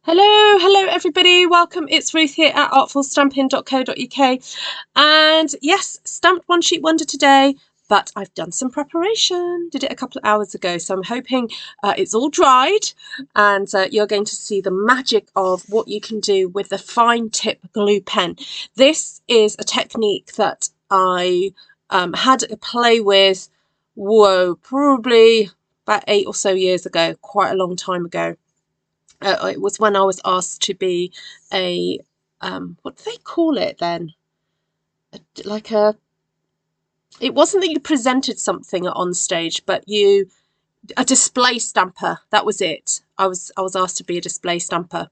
Hello everybody, welcome. It's Ruth here at artfulstampin.co.uk, and yes, stamped one sheet wonder today, but I've done some preparation. Did it a couple of hours ago, so I'm hoping it's all dried, and you're going to see the magic of what you can do with the fine tip glue pen. This is a technique that I had a play with, probably about 8 or so years ago, quite a long time ago. It was when I was asked to be a, what do they call it then? Like a, it wasn't that you presented something on stage, but a display stamper. That was it. I was asked to be a display stamper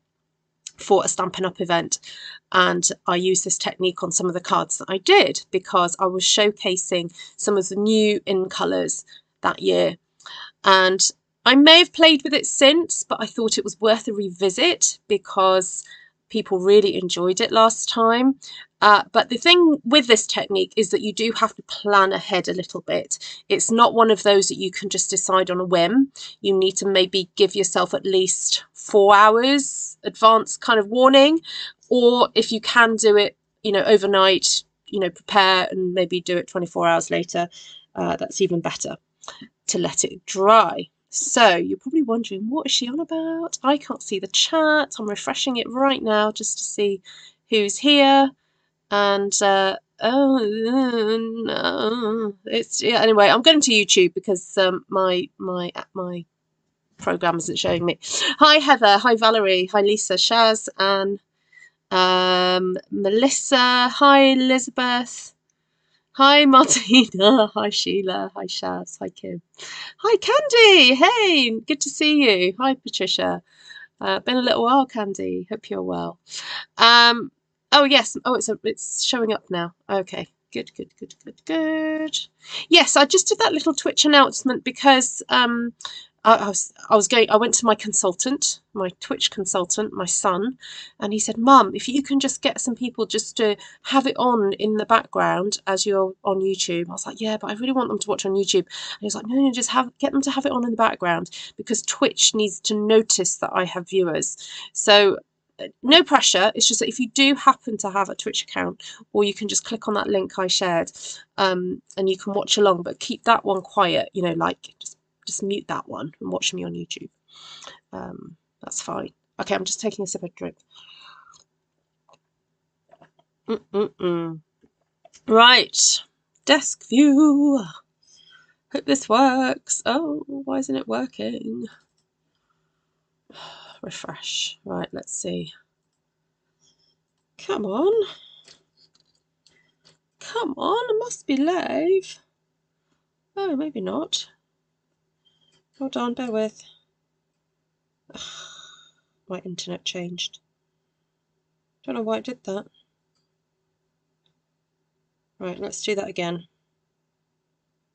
for a Stampin' Up event, and I used this technique on some of the cards that I did because I was showcasing some of the new in colours that year. And I may have played with it since, but I thought it was worth a revisit because people really enjoyed it last time. But the thing with this technique is that you do have to plan ahead a little bit. It's not one of those that you can just decide on a whim. You need to maybe give yourself at least 4 hours advance kind of warning, or if you can do it, overnight, prepare and maybe do it 24 hours later. That's even better to let it dry. So you're probably wondering, what is she on about? I can't see the chat. I'm refreshing it right now just to see who's here. And oh no, anyway, I'm going to YouTube because my program isn't showing me. Hi Heather, hi Valerie, hi Lisa, Shaz, and Melissa, hi Elizabeth. Hi Martina, hi Sheila, hi Shaz, hi Kim, hi Candy, hey, good to see you. Hi Patricia, been a little while Candy, hope you're well. Oh yes, it's showing up now. Okay, good. Yes, I just did that little Twitch announcement because I went to my consultant, my Twitch consultant, my son, and he said, Mum, if you can just get some people just to have it on in the background as you're on YouTube. I was like, yeah, but I really want them to watch on YouTube. And he was like, no, just get them to have it on in the background because Twitch needs to notice that I have viewers. So no pressure. It's just that if you do happen to have a Twitch account, or you can just click on that link I shared, and you can watch along, but keep that one quiet, like just mute that one and watch me on YouTube. That's fine. Okay, I'm just taking a sip of drink. Right, desk view. Hope this works. Oh, why isn't it working? Refresh. Right, let's see. Come on. Come on, it must be live. Oh, maybe not. Hold on, bear with. Ugh, my internet changed. Don't know why it did that. Right, let's do that again.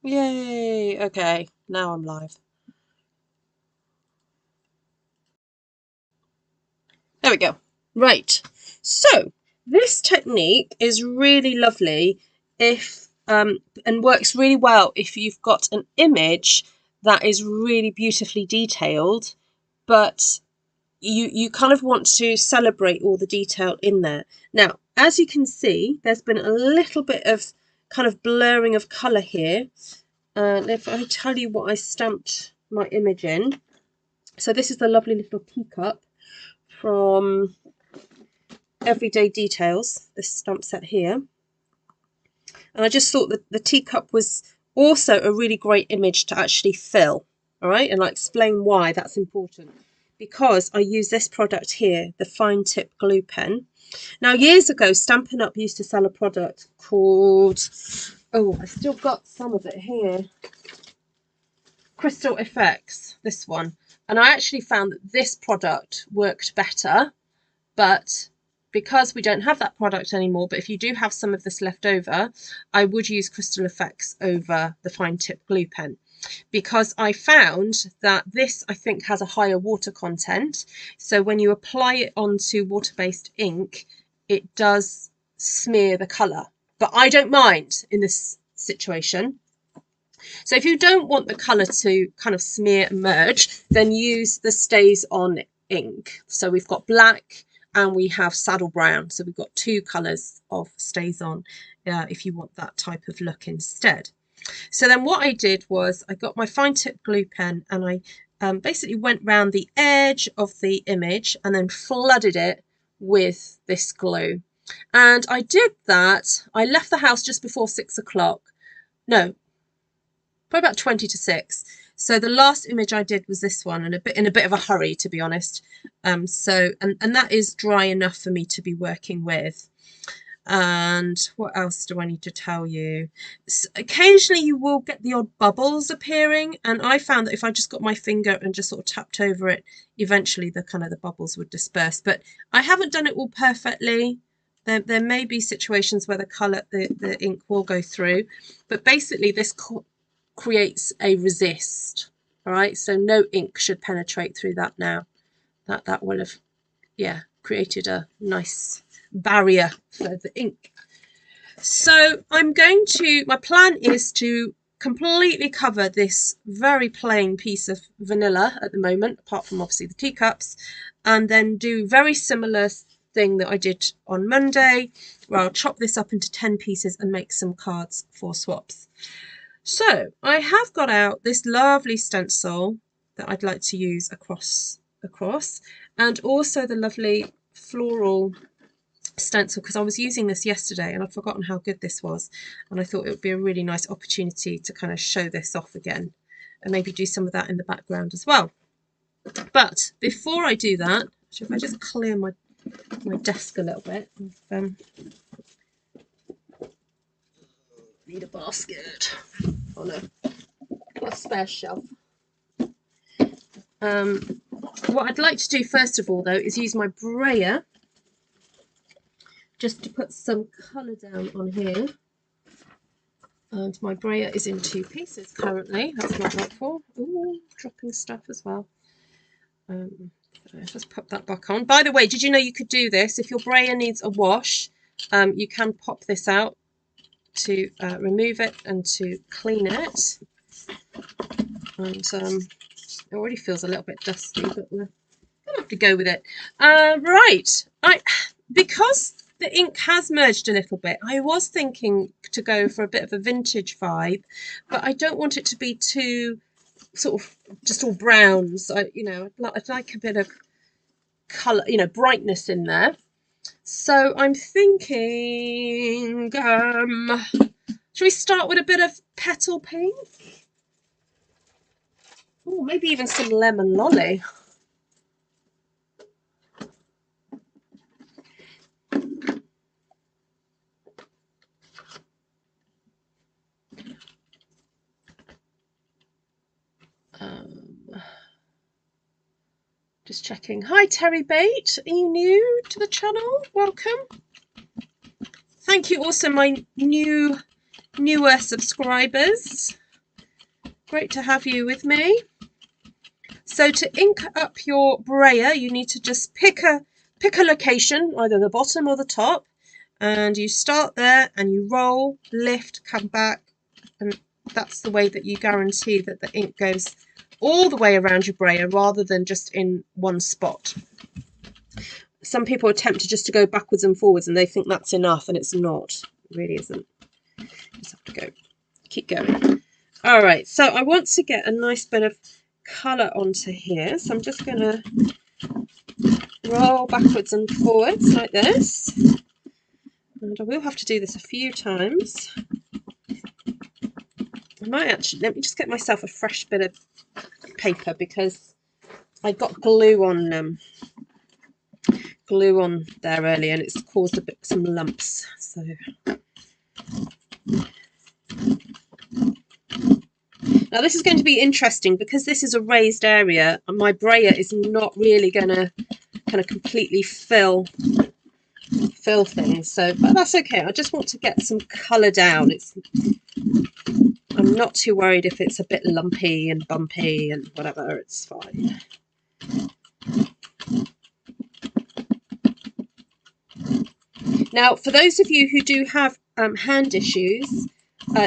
Yay! Okay, now I'm live. There we go. Right, so this technique is really lovely if and works really well if you've got an image that is really beautifully detailed, but you kind of want to celebrate all the detail in there. Now, as you can see, there's been a little bit of kind of blurring of colour here. And if I tell you what I stamped my image in, so this is the lovely little teacup from Everyday Details, this stamp set here. And I just thought that the teacup was also a really great image to actually fill, all right? And I'll explain why that's important. Because I use this product here, the fine tip glue pen. Now, years ago, Stampin' Up used to sell a product called, oh, I still got some of it here, Crystal Effects, this one. And I actually found that this product worked better, but because we don't have that product anymore, but if you do have some of this left over, I would use Crystal Effects over the fine tip glue pen, because I found that this, I think, has a higher water content. So when you apply it onto water-based ink, it does smear the colour. But I don't mind in this situation. So if you don't want the colour to kind of smear and merge, then use the Stays On ink. So we've got black and we have saddle brown. So we've got two colours of StazOn if you want that type of look instead. So then what I did was I got my fine tip glue pen and I basically went round the edge of the image and then flooded it with this glue. And I did that. I left the house just before 6 o'clock. No, probably about 20 to 6. So the last image I did was this one, and in a bit of a hurry, to be honest. And that is dry enough for me to be working with. And what else do I need to tell you? Occasionally you will get the odd bubbles appearing, and I found that if I just got my finger and just sort of tapped over it, eventually the bubbles would disperse. But I haven't done it all perfectly. There may be situations where the ink will go through, but basically this creates a resist. All right, so no ink should penetrate through that now. That will have, yeah, created a nice barrier for the ink. So my plan is to completely cover this very plain piece of vanilla at the moment, apart from obviously the teacups, and then do very similar thing that I did on Monday, where I'll chop this up into 10 pieces and make some cards for swaps. So I have got out this lovely stencil that I'd like to use across, and also the lovely floral stencil, because I was using this yesterday and I'd forgotten how good this was, and I thought it would be a really nice opportunity to kind of show this off again and maybe do some of that in the background as well. But before I do that, if I just clear my desk a little bit, need a basket. Oh no, got a spare shelf. What I'd like to do first of all though is use my brayer just to put some colour down on here. And my brayer is in 2 pieces currently. That's not helpful. Ooh, dropping stuff as well. Let's pop that back on. By the way, did you know you could do this? If your brayer needs a wash, you can pop this out to remove it and to clean it. And it already feels a little bit dusty, but we're gonna have to go with it. Right, because the ink has merged a little bit, I was thinking to go for a bit of a vintage vibe, but I don't want it to be too sort of just all browns. I'd like a bit of colour, brightness in there. So I'm thinking, should we start with a bit of Petal Pink? Oh, maybe even some Lemon Lolly. Just checking. Hi Terry Bate, are you new to the channel? Welcome. Thank you also my newer subscribers. Great to have you with me. So to ink up your brayer, you need to just pick a location, either the bottom or the top, and you start there and you roll, lift, come back, and that's the way that you guarantee that the ink goes all the way around your brayer rather than just in one spot. Some people attempt just to go backwards and forwards and they think that's enough, and it's not. It really isn't. You just have to keep going. All right, so I want to get a nice bit of colour onto here, so I'm just going to roll backwards and forwards like this, and I will have to do this a few times. I might actually, let me just get myself a fresh bit of paper because I got glue on there earlier and it's caused some lumps. So now this is going to be interesting because this is a raised area and my brayer is not really going to kind of completely fill things. So, but that's okay. I just want to get some colour down. I'm not too worried if it's a bit lumpy and bumpy and whatever. It's fine. Now, for those of you who do have hand issues,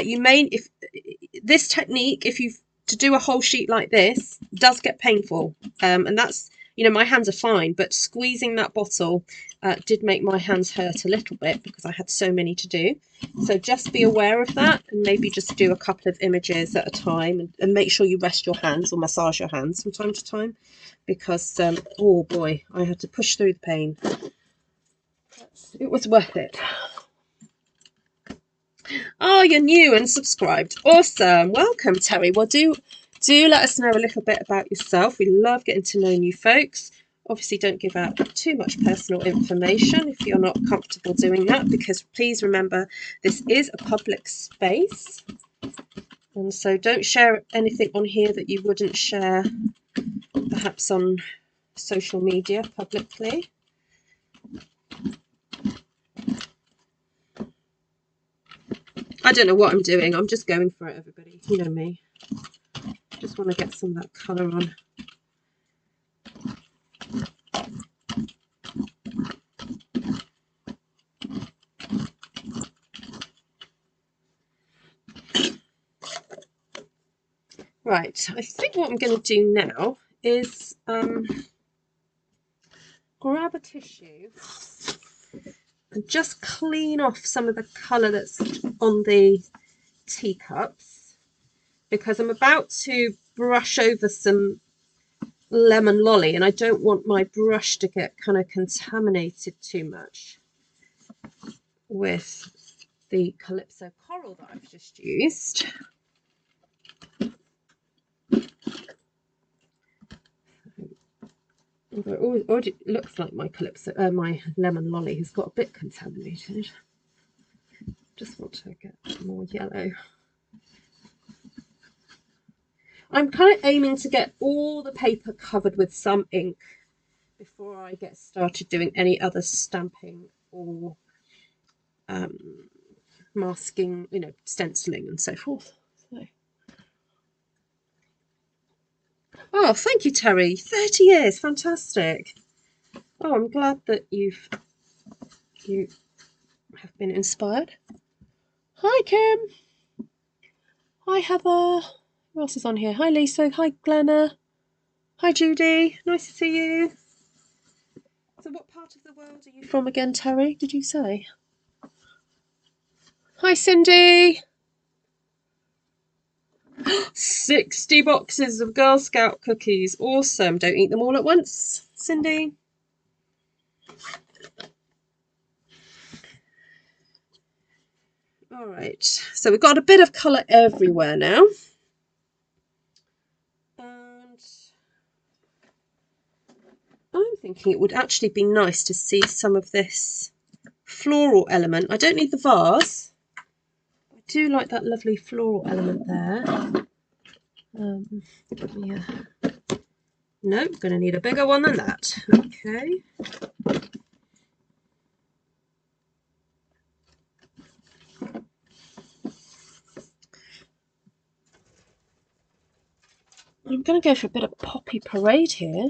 you may, if this technique, to do a whole sheet like this, does get painful, and that's you know, my hands are fine, but squeezing that bottle did make my hands hurt a little bit because I had so many to do. So just be aware of that, and maybe just do a couple of images at a time, and make sure you rest your hands or massage your hands from time to time, because oh boy, I had to push through the pain. It was worth it. Oh, you're new and subscribed. Awesome. Welcome, Terry. Well, do let us know a little bit about yourself. We love getting to know new folks. Obviously, don't give out too much personal information if you're not comfortable doing that, because please remember, this is a public space. And so don't share anything on here that you wouldn't share perhaps on social media publicly. I don't know what I'm doing. I'm just going for it, everybody. You know me. Just want to get some of that colour on. Right, I think what I'm going to do now is grab a tissue and just clean off some of the colour that's on the teacups, because I'm about to brush over some lemon lolly and I don't want my brush to get kind of contaminated too much with the Calypso Coral that I've just used. Although it already looks like my my lemon lolly has got a bit contaminated. Just want to get more yellow. I'm kind of aiming to get all the paper covered with some ink before I get started doing any other stamping or masking, you know, stenciling and so forth. So. Oh, thank you, Terry. 30 years, fantastic. Oh, I'm glad that you have been inspired. Hi, Kim. Hi, Heather. Who else is on here? Hi, Lisa. Hi, Glenna. Hi, Judy. Nice to see you. So what part of the world are you from again, Terry, did you say? Hi, Cindy. 60 boxes of Girl Scout cookies. Awesome. Don't eat them all at once, Cindy. All right. So we've got a bit of colour everywhere now. And I'm thinking it would actually be nice to see some of this floral element. I don't need the vase. I do like that lovely floral element there. Yeah. No, I'm going to need a bigger one than that. Okay. I'm going to go for a bit of Poppy Parade here.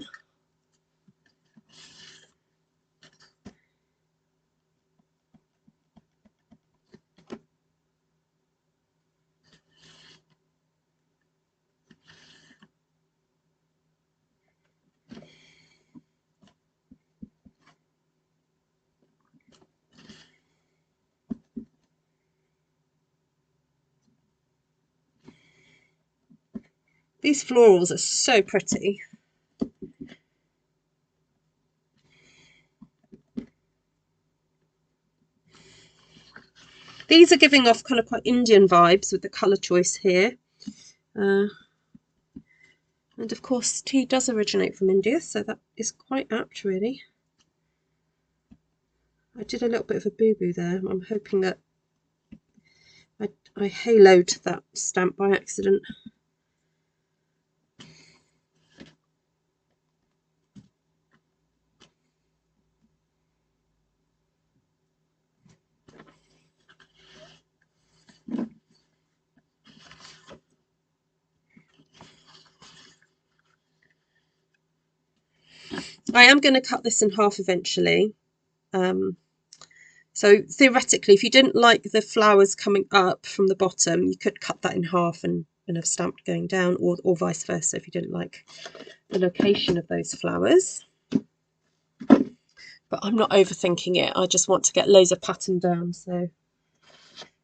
These florals are so pretty. These are giving off kind of quite Indian vibes with the colour choice here. And of course tea does originate from India, so that is quite apt really. I did a little bit of a boo-boo there. I'm hoping that I haloed that stamp by accident. I am going to cut this in half eventually. So theoretically, if you didn't like the flowers coming up from the bottom, you could cut that in half and and have stamped going down, or vice versa if you didn't like the location of those flowers. But I'm not overthinking it. I just want to get loads of pattern down. So,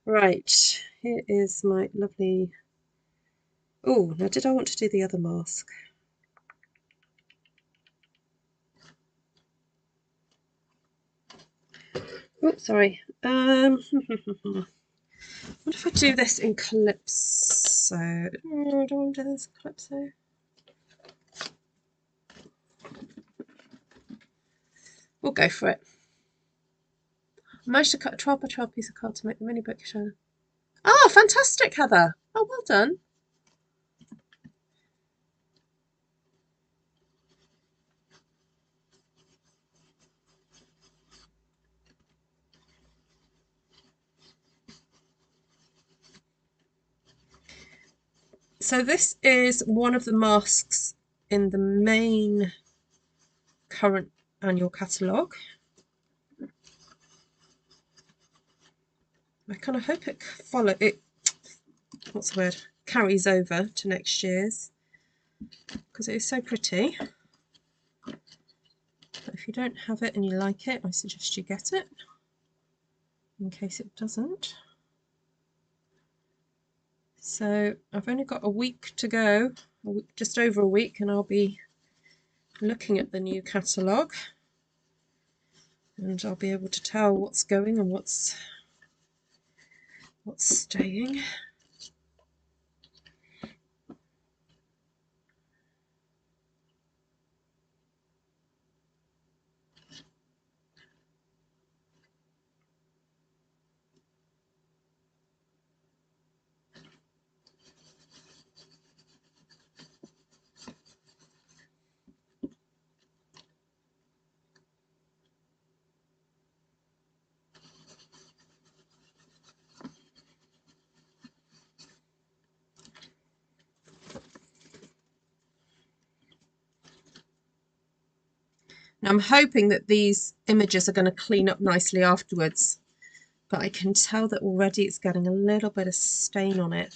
right, here is my lovely... Oh, now did I want to do the other mask? Oops, sorry. What if I do this in Calypso? I don't want to do this in Calypso. We'll go for it. I managed to cut a 12 by 12 piece of card to make the mini book show. Oh, fantastic, Heather. Oh, well done. So this is one of the masks in the main current annual catalogue. I kind of hope it what's the word, carries over to next year's, because it is so pretty. But if you don't have it and you like it, I suggest you get it, in case it doesn't. So I've only got a week to go, just over a week, and I'll be looking at the new catalogue, and I'll be able to tell what's going and what's staying. Now I'm hoping that these images are going to clean up nicely afterwards, but I can tell that already it's getting a little bit of stain on it.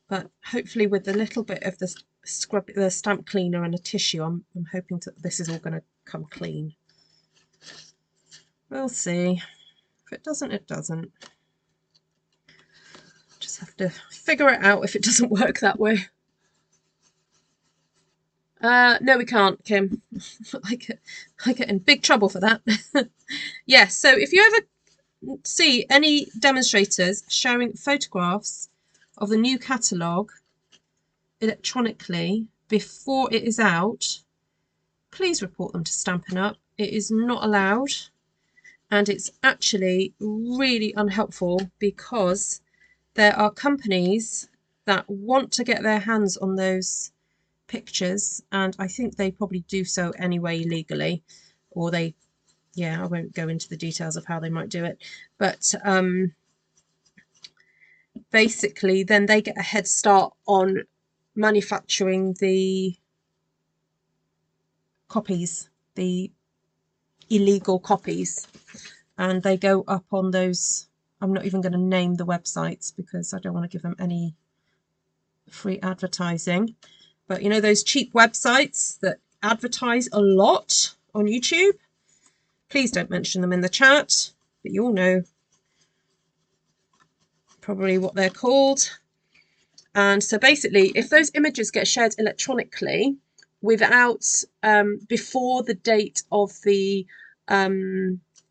But hopefully with a little bit of the stamp cleaner and a tissue, I'm hoping that this is all going to come clean. We'll see. If it doesn't, it doesn't. Just have to figure it out if it doesn't work that way. No, we can't, Kim. I get in big trouble for that. Yes, so if you ever see any demonstrators sharing photographs of the new catalogue electronically before it is out, please report them to Stampin' Up. It is not allowed, and it's actually really unhelpful, because there are companies that want to get their hands on those pictures, and I think they probably do so anyway legally, or they, yeah, I won't go into the details of how they might do it, but basically then they get a head start on manufacturing the copies, the illegal copies, and they go up on those, I'm not even going to name the websites because I don't want to give them any free advertising, but you know those cheap websites that advertise a lot on YouTube? Please don't mention them in the chat, but you all know probably what they're called. And so basically, if those images get shared electronically without before the date of the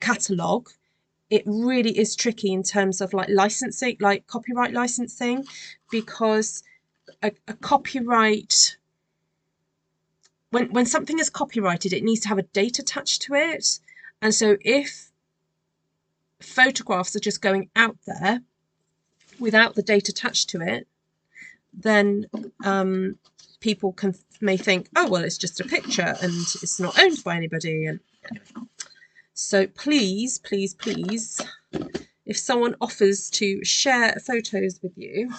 catalogue, it really is tricky in terms of like licensing, like copyright licensing, because a copyright, when something is copyrighted, it needs to have a date attached to it. And so if photographs are just going out there without the date attached to it, then people may think, oh well, it's just a picture and it's not owned by anybody. And so please, please, please, if someone offers to share photos with you,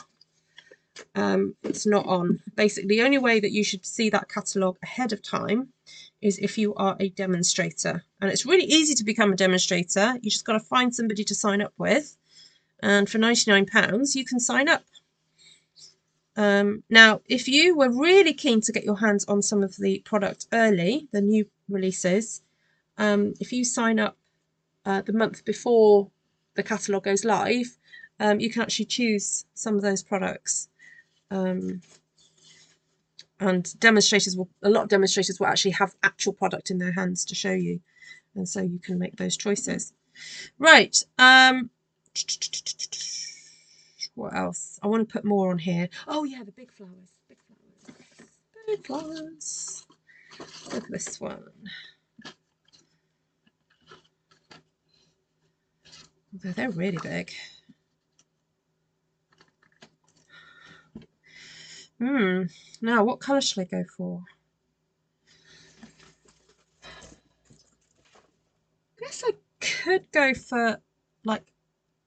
it's not on. Basically, the only way that you should see that catalogue ahead of time is if you are a demonstrator. And it's really easy to become a demonstrator. You just got to find somebody to sign up with. And for £99, you can sign up. Now, if you were really keen to get your hands on some of the product early, the new releases, if you sign up the month before the catalogue goes live, you can actually choose some of those products. And a lot of demonstrators will actually have actual product in their hands to show you. And so you can make those choices. Right. What else? I want to put more on here. Oh yeah, the big flowers. Big flowers. Big flowers. Look at this one. They're really big. Now what colour shall I go for? I guess I could go for like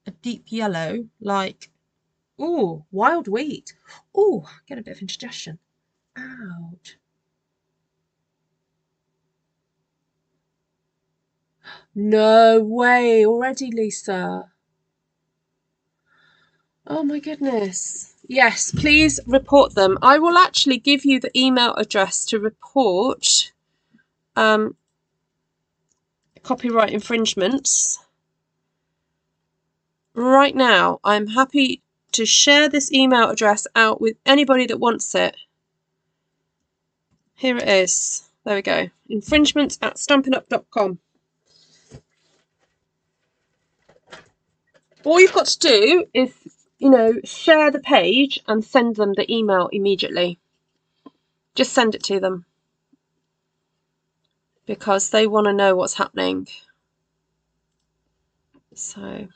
a deep yellow, like, oh, wild wheat. Oh, get a bit of indigestion. Ouch. No way, already, Lisa. Oh my goodness. Yes, please report them. I will actually give you the email address to report copyright infringements. Right now, I'm happy to share this email address out with anybody that wants it. Here it is. There we go. Infringements@stampinup.com. All you've got to do is, share the page and send them the email immediately. Just send it to them because they want to know what's happening. So,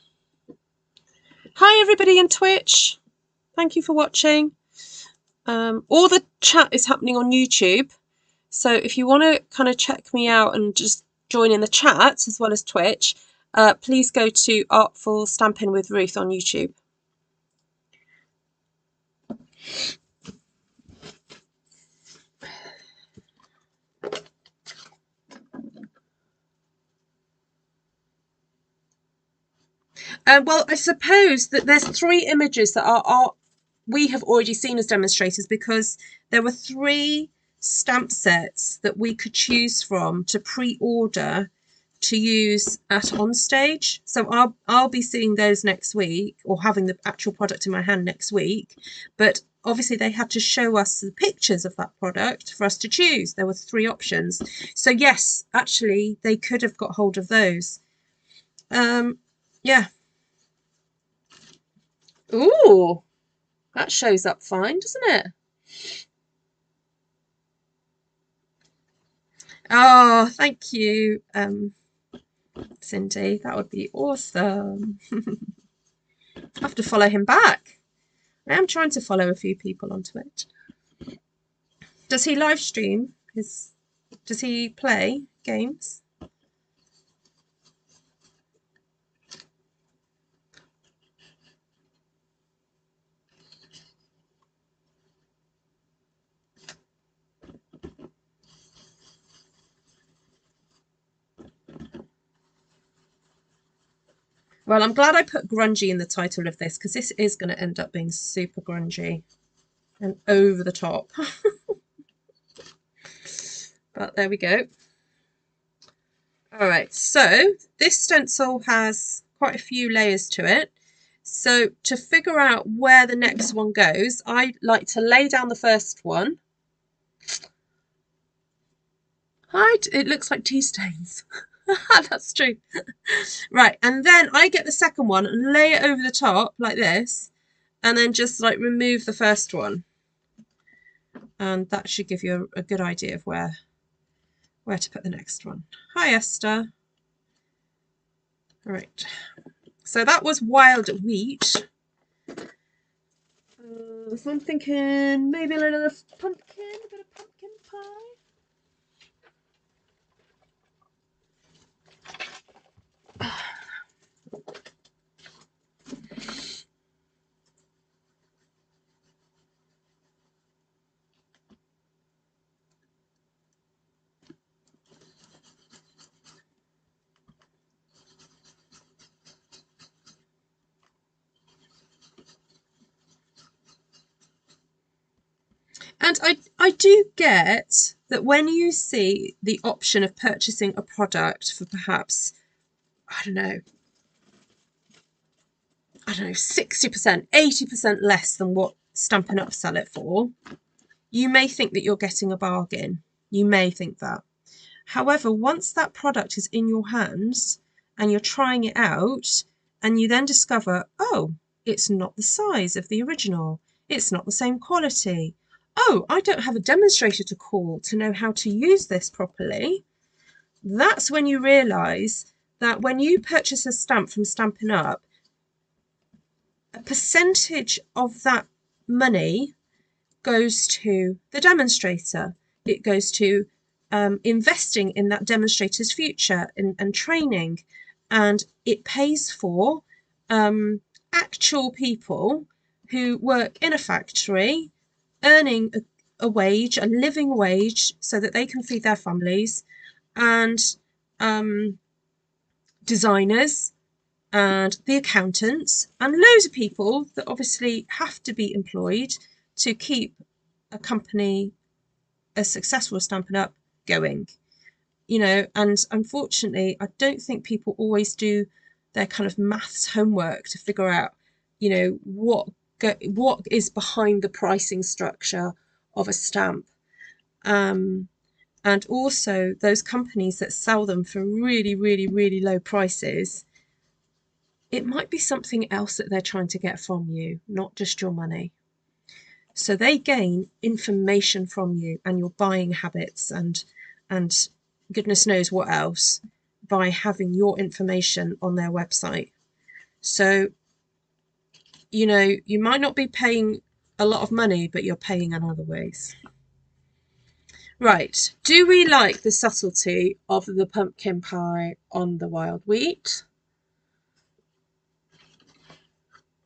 hi everybody in Twitch. Thank you for watching. All the chat is happening on YouTube. So if you want to kind of check me out and just join in the chat as well as Twitch, please go to Artful Stampin with Ruth on YouTube. Well, I suppose that there's 3 images that we have already seen as demonstrators, because there were 3 stamp sets that we could choose from to pre-order to use at Onstage. So I'll be seeing those next week, or having the actual product in my hand next week. But obviously they had to show us the pictures of that product for us to choose. There were 3 options. So yes, actually they could have got hold of those. Yeah. Ooh, that shows up fine, doesn't it? Oh, thank you, Cindy. That would be awesome. I have to follow him back. I am trying to follow a few people on Twitch. Does he live stream? Does he play games? Well, I'm glad I put grungy in the title of this, because this is going to end up being super grungy and over the top. But there we go. All right, so this stencil has quite a few layers to it. So to figure out where the next one goes, I like to lay down the first one. It looks like tea stains. That's true. Right, and then I get the second one and lay it over the top like this, and then just like remove the first one. And that should give you a good idea of where to put the next one. Hi, Esther. All right. So that was wild wheat. So I'm thinking maybe a little pumpkin, a bit of pumpkin pie. And I do get that when you see the option of purchasing a product for perhaps, I don't know, 60%, 80% less than what Stampin' Up sell it for, you may think that you're getting a bargain. You may think that. However, once that product is in your hands and you're trying it out and you then discover, oh, it's not the size of the original. It's not the same quality. Oh, I don't have a demonstrator to call to know how to use this properly. That's when you realise that when you purchase a stamp from Stampin' Up, a percentage of that money goes to the demonstrator. It goes to investing in that demonstrator's future and training, and it pays for actual people who work in a factory earning a wage, a living wage, so that they can feed their families, and designers and the accountants and loads of people that obviously have to be employed to keep a company as successful as Stampin' Up going, you know. And unfortunately, I don't think people always do their kind of maths homework to figure out, you know, what is behind the pricing structure of a stamp. And also those companies that sell them for really, really, really low prices, it might be something else that they're trying to get from you, not just your money. So they gain information from you and your buying habits and goodness knows what else by having your information on their website. So, you know, you might not be paying a lot of money, but you're paying in other ways. Right, do we like the subtlety of the pumpkin pie on the wild wheat?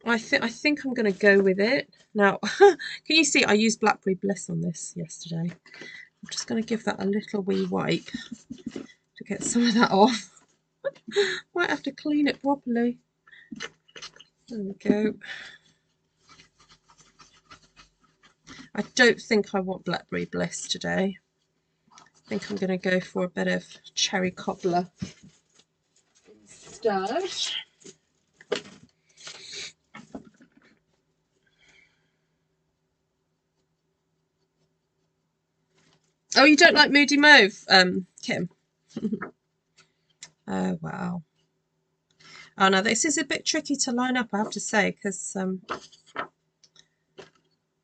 I think I'm going to go with it. Now, can you see I used Blackberry Bliss on this yesterday? I'm just going to give that a little wee wipe to get some of that off. Might have to clean it properly. There we go. I don't think I want Blackberry Bliss today. I think I'm going to go for a bit of cherry cobbler instead. Oh, you don't like Moody Mauve, Kim? Oh, wow. Oh, no, this is a bit tricky to line up, I have to say, because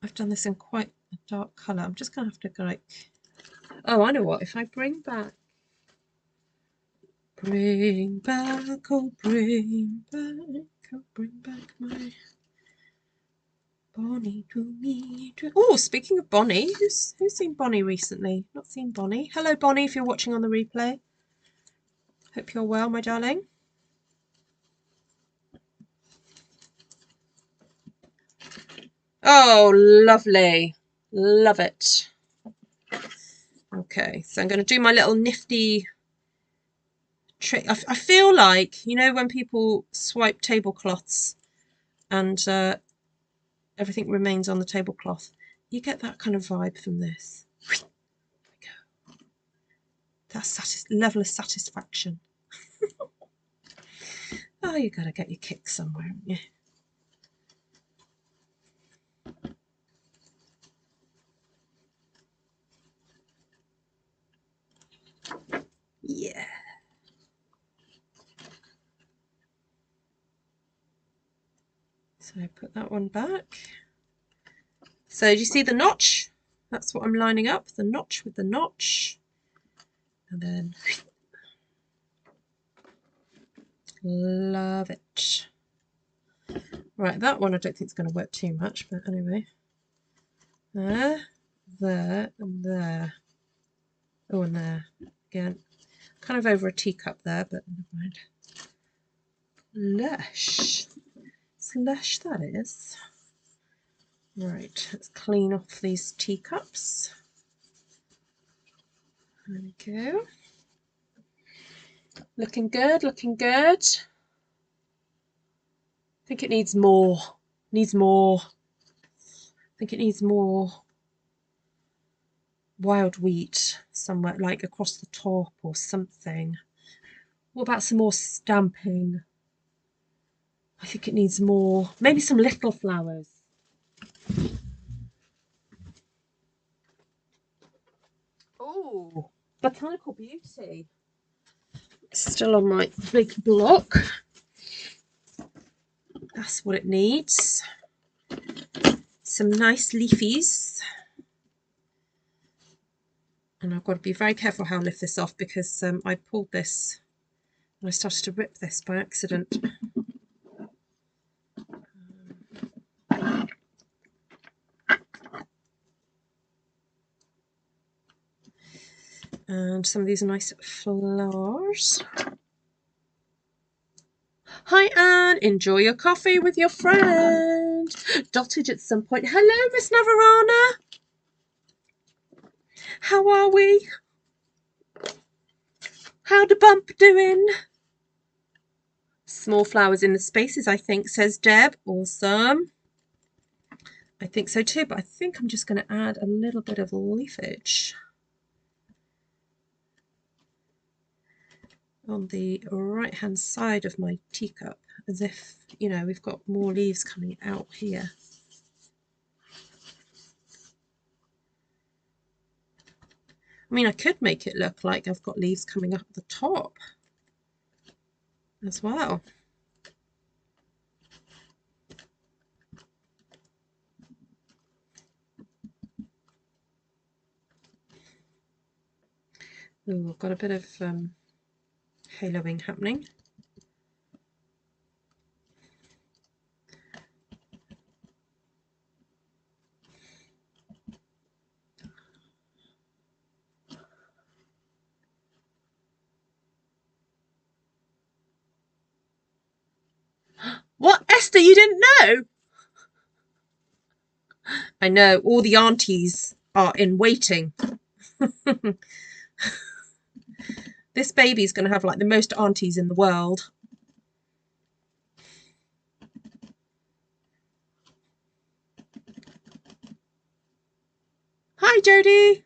I've done this in quite a dark colour. I'm just going to have to go like... Oh, I know what. If I bring back... Bring back, oh, bring back my Bonnie to me. Oh, speaking of Bonnie, who's seen Bonnie recently? Not seen Bonnie. Hello, Bonnie, if you're watching on the replay. Hope you're well, my darling. Oh, lovely. Love it. Okay, so I'm going to do my little nifty trick. I feel like, you know, when people swipe tablecloths and everything remains on the tablecloth, you get that kind of vibe from this. There we go. That's level of satisfaction. Oh, you got to get your kick somewhere, haven't you? Yeah. So I put that one back. So do you see the notch? That's what I'm lining up, the notch with the notch. And then, love it. Right, that one I don't think it's going to work too much, but anyway. There, and there. Oh, and there. Again, kind of over a teacup there, but never mind. Lush. It's lush, that is. Right, let's clean off these teacups. There we go. Looking good, looking good. I think it needs more. Needs more. I think it needs more. wild wheat somewhere, like across the top or something. What about some more stamping? I think it needs more, maybe some little flowers. Oh, Botanical Beauty. Still on my big block. That's what it needs. Some nice leafies. And I've got to be very careful how I lift this off because I pulled this and I started to rip this by accident. And some of these are nice flowers. Hi Anne, enjoy your coffee with your friend. Dotted at some point. Hello Miss Navarana. How are we? How the bump doing? Small flowers in the spaces, I think, says Deb. Awesome. I think so too, but I think I'm just going to add a little bit of leafage on the right hand side of my teacup, as if, you know, we've got more leaves coming out here. I mean, I could make it look like I've got leaves coming up the top as well. Ooh, I've got a bit of haloing happening. What, Esther, you didn't know? I know, all the aunties are in waiting. This baby's going to have like the most aunties in the world. Hi, Jodie.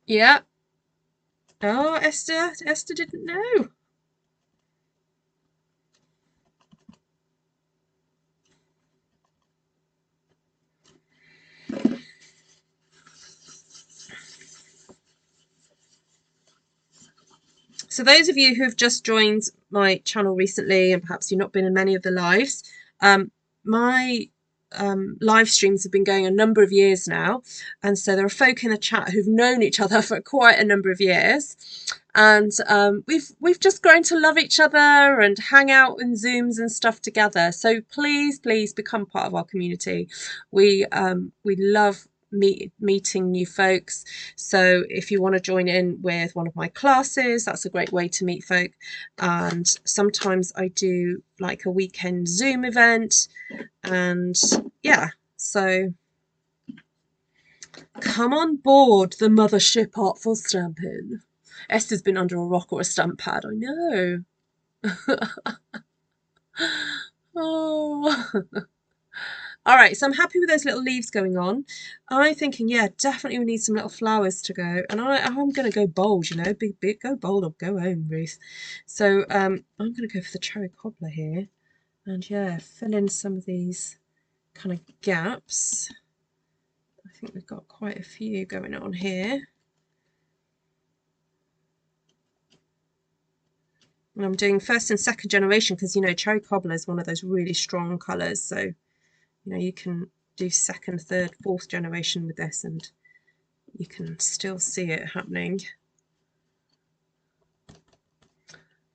Yeah. Oh, Esther didn't know. So those of you who've just joined my channel recently, and perhaps you've not been in many of the lives, my live streams have been going a number of years now, and so there are folk in the chat who've known each other for quite a number of years, and we've just grown to love each other and hang out in Zooms and stuff together. So please become part of our community. We love meeting new folks. So if you want to join in with one of my classes, that's a great way to meet folk. And sometimes I do like a weekend Zoom event, and yeah, so come on board the mothership Artful Stampin. Esther's been under a rock or a stamp pad, I know. Oh. All right, so I'm happy with those little leaves going on. I'm thinking, yeah, definitely we need some little flowers to go. And I'm going to go bold, you know, big, go bold or go home, Ruth. So I'm going to go for the cherry cobbler here. And yeah, fill in some of these kind of gaps. I think we've got quite a few going on here. And I'm doing first and second generation because, you know, cherry cobbler is one of those really strong colours. So, you know, you can do second, third, fourth generation with this and you can still see it happening.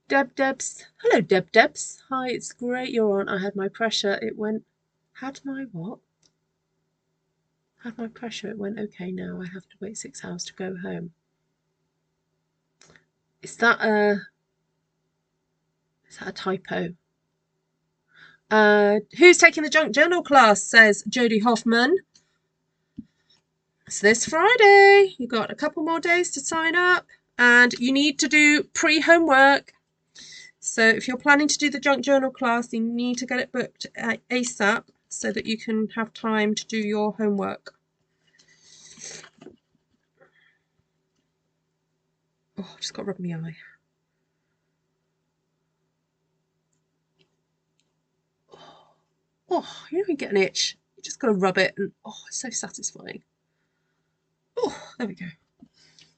Debs. Hello, Debs. Hi, it's great you're on. I had my pressure. It went... Had my what? Had my pressure. It went okay now. I have to wait 6 hours to go home. Is that a typo? Who's taking the junk journal class, says Jodie Hoffman. It's this Friday. You've got a couple more days to sign up and you need to do pre-homework. So if you're planning to do the junk journal class, you need to get it booked ASAP so that you can have time to do your homework. Oh, I've just got to rub my eye. Oh, you know you get an itch. You just got to rub it and oh, it's so satisfying. Oh, there we go.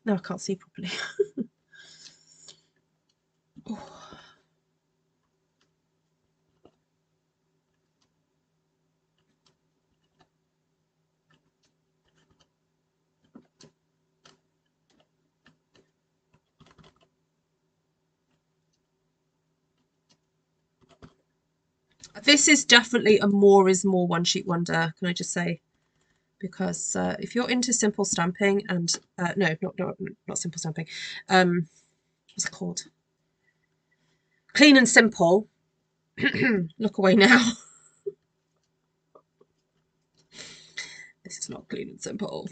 Now I can't see properly. Oh. This is definitely a more is more one sheet wonder, can I just say? Because if you're into simple stamping and no, not simple stamping, what's it called? Clean and simple. Look away now. This is not clean and simple.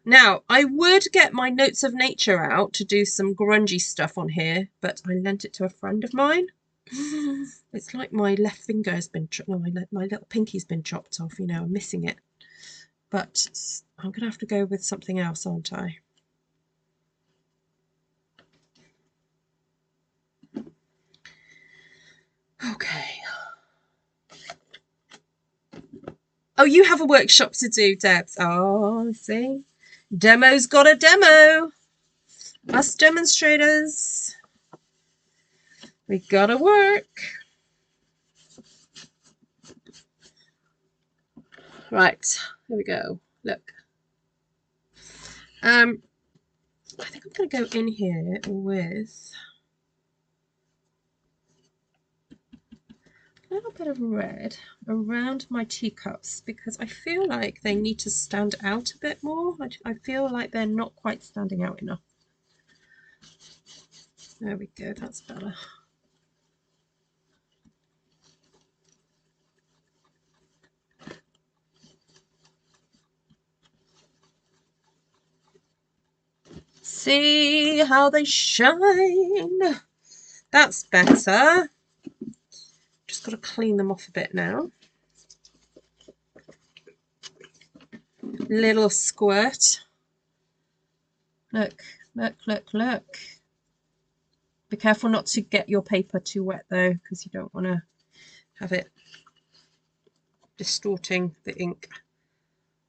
Now, I would get my Notes of Nature out to do some grungy stuff on here, but I lent it to a friend of mine. It's like my left finger has been, no, my little pinky's been chopped off, you know, I'm missing it. But I'm going to have to go with something else, aren't I? Okay. Oh, you have a workshop to do, Debs. Oh, see? Demo's got a demo. Us demonstrators. We gotta work. Right, here we go. Look. I think I'm gonna go in here with a little bit of red around my teacups because I feel like they need to stand out a bit more. I feel like they're not quite standing out enough. There we go, that's better. See how they shine. That's better. Just got to clean them off a bit now. Little squirt. Look, look, look, look. Be careful not to get your paper too wet though, because you don't want to have it distorting the ink.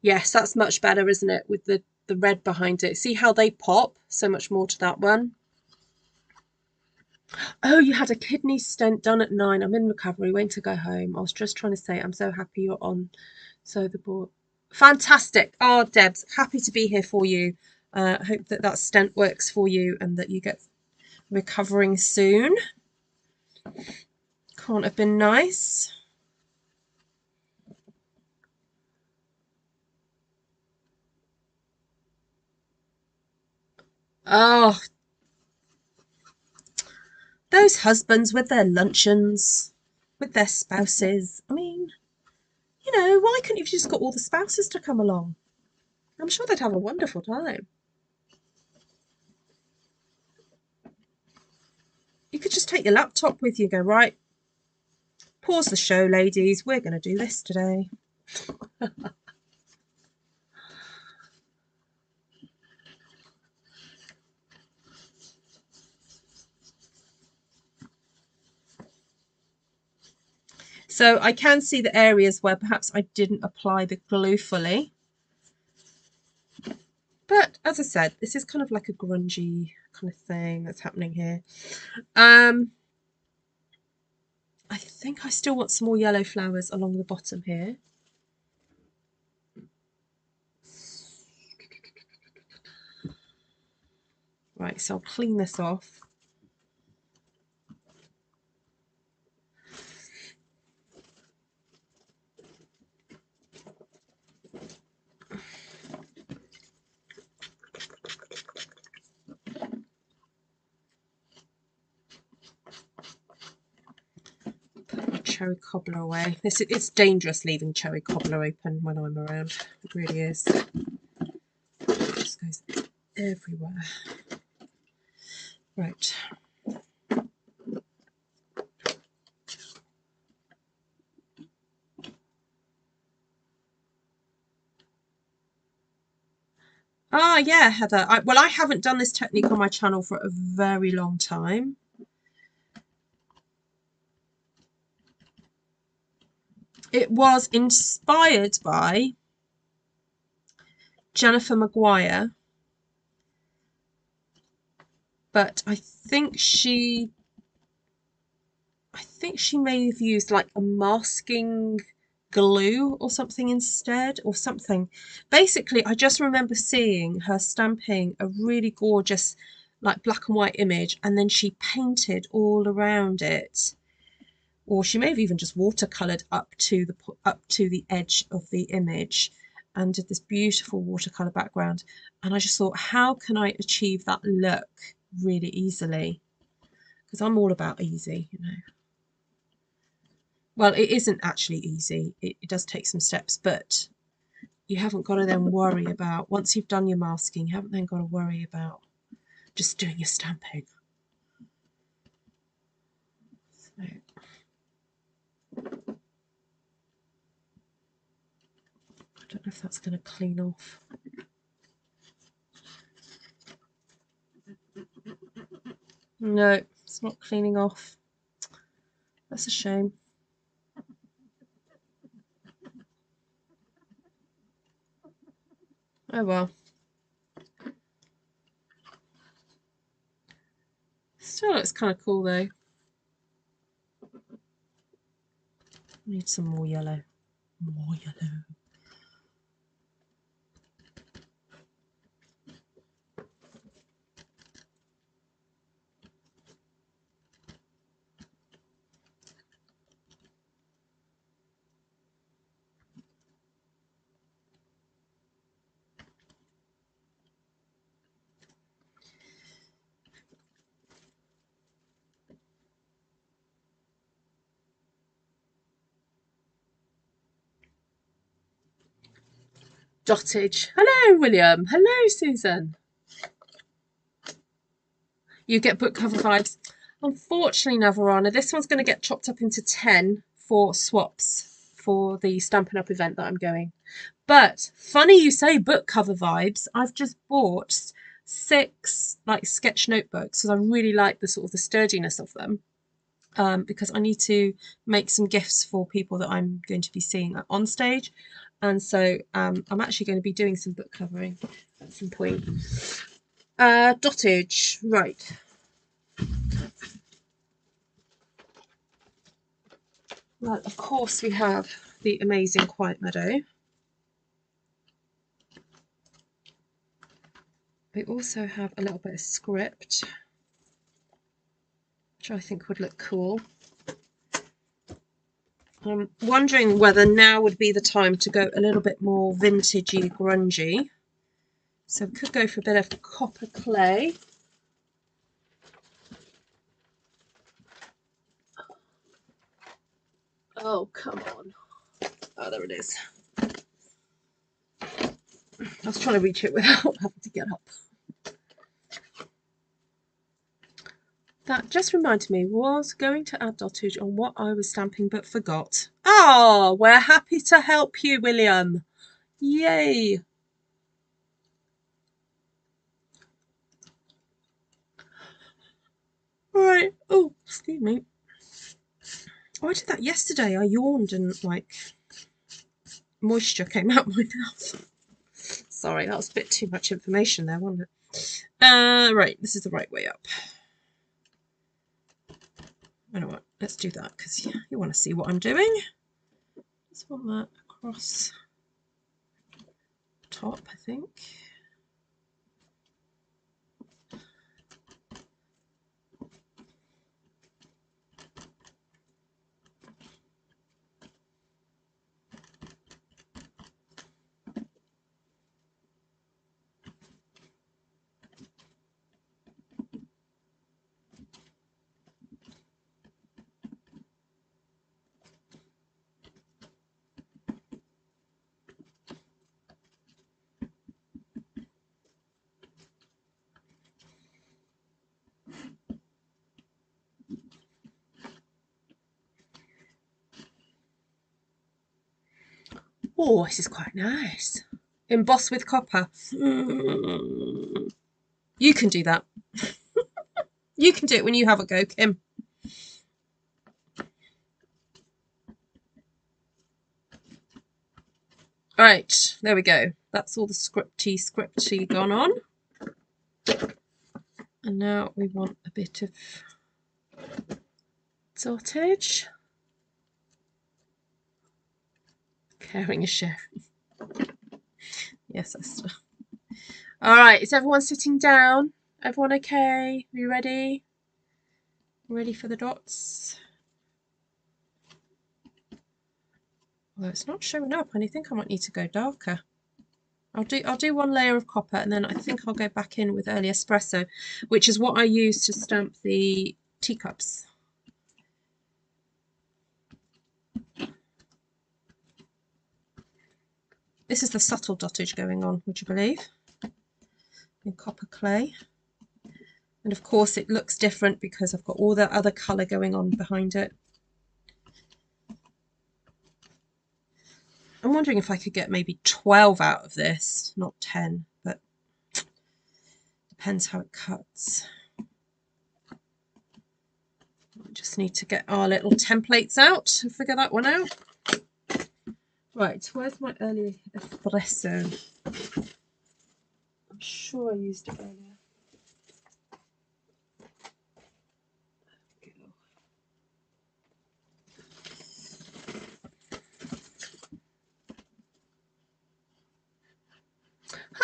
Yes, that's much better, isn't it? With the red behind it. See how they pop? So much more to that one. Oh, you had a kidney stent done at 9. I'm in recovery, waiting to go home. I was just trying to say I'm so happy you're on. So the board. Fantastic. Oh, Debs, happy to be here for you. I hope that that stent works for you and that you get recovering soon. Can't have been nice. Oh, those husbands with their luncheons, with their spouses. I mean, you know, why couldn't you just got all the spouses to come along? I'm sure they'd have a wonderful time. You could just take your laptop with you, go, right, pause the show, ladies. We're going to do this today. So I can see the areas where perhaps I didn't apply the glue fully. But as I said, this is kind of like a grungy kind of thing that's happening here. I think I still want some more yellow flowers along the bottom here. Right, so I'll clean this off. Cherry cobbler away. It's dangerous leaving cherry cobbler open when I'm around. It really is. It just goes everywhere. Right. Ah, yeah, Heather. Well, I haven't done this technique on my channel for a very long time. It was inspired by Jennifer Maguire, but I think she may have used like a masking glue or something instead, or something. Basically, I just remember seeing her stamping a really gorgeous like black and white image, and then she painted all around it, or she may have even just watercolored up to the edge of the image and did this beautiful watercolor background. And I just thought, how can I achieve that look really easily? Because I'm all about easy, you know. Well, it isn't actually easy. It does take some steps, but you haven't got to then worry about, once you've done your masking, you haven't then got to worry about just doing your stamping. So, I don't know if that's going to clean off. No, it's not cleaning off. That's a shame. Oh well. Still looks kind of cool though. Need some more yellow. More yellow. Dottage. Hello, William. Hello, Susan. You get book cover vibes. Unfortunately, Navarana, this one's going to get chopped up into 10 for swaps for the Stampin' Up event that I'm going. But funny you say book cover vibes. I've just bought 6 like sketch notebooks because I really like the sort of the sturdiness of them. Because I need to make some gifts for people that I'm going to be seeing on stage. And so I'm actually going to be doing some book covering at some point. Dottage, right. Well, of course we have the amazing Quiet Meadow. We also have a little bit of script, which I think would look cool. I'm wondering whether now would be the time to go a little bit more vintagey, grungy. So we could go for a bit of copper clay. Oh, come on. Oh, there it is. I was trying to reach it without having to get up. That just reminded me, was going to add dottage on what I was stamping but forgot. Oh, we're happy to help you, William. Yay. Right. Oh, excuse me. Oh, I did that yesterday. I yawned and like moisture came out my mouth. Sorry, that was a bit too much information there, wasn't it? Right, this is the right way up. You know what? Let's do that because you want to see what I'm doing. Just want that across the top, I think. Oh, this is quite nice. Emboss with copper. You can do that. You can do it when you have a go, Kim. Right, there we go. That's all the scripty gone on. And now we want a bit of dottage. Caring a sharing. Yes, that's... All right, is everyone sitting down? Everyone okay? Are you ready? Ready for the dots? Well, it's not showing up, and I think I might need to go darker. I'll do one layer of copper, and then I think I'll go back in with early espresso, which is what I use to stamp the teacups. This is the subtle dottage going on, would you believe? In copper clay. And of course it looks different because I've got all the other colour going on behind it. I'm wondering if I could get maybe 12 out of this, not 10, but depends how it cuts. I just need to get our little templates out and figure that one out. Right, where's my early espresso? I'm sure I used it earlier.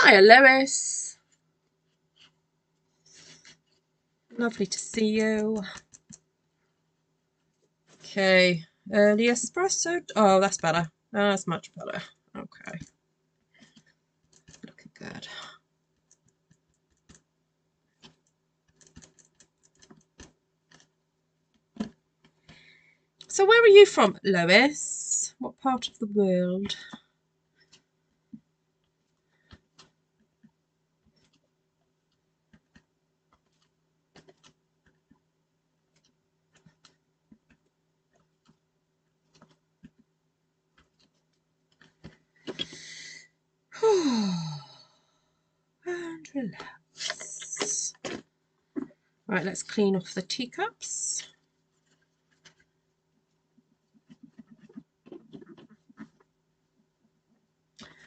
Hi, Lois. Lovely to see you. Okay, early espresso. Oh, that's better. That's much better. Okay. Looking good. So where are you from, Lois? What part of the world? And relax. Right, let's clean off the teacups.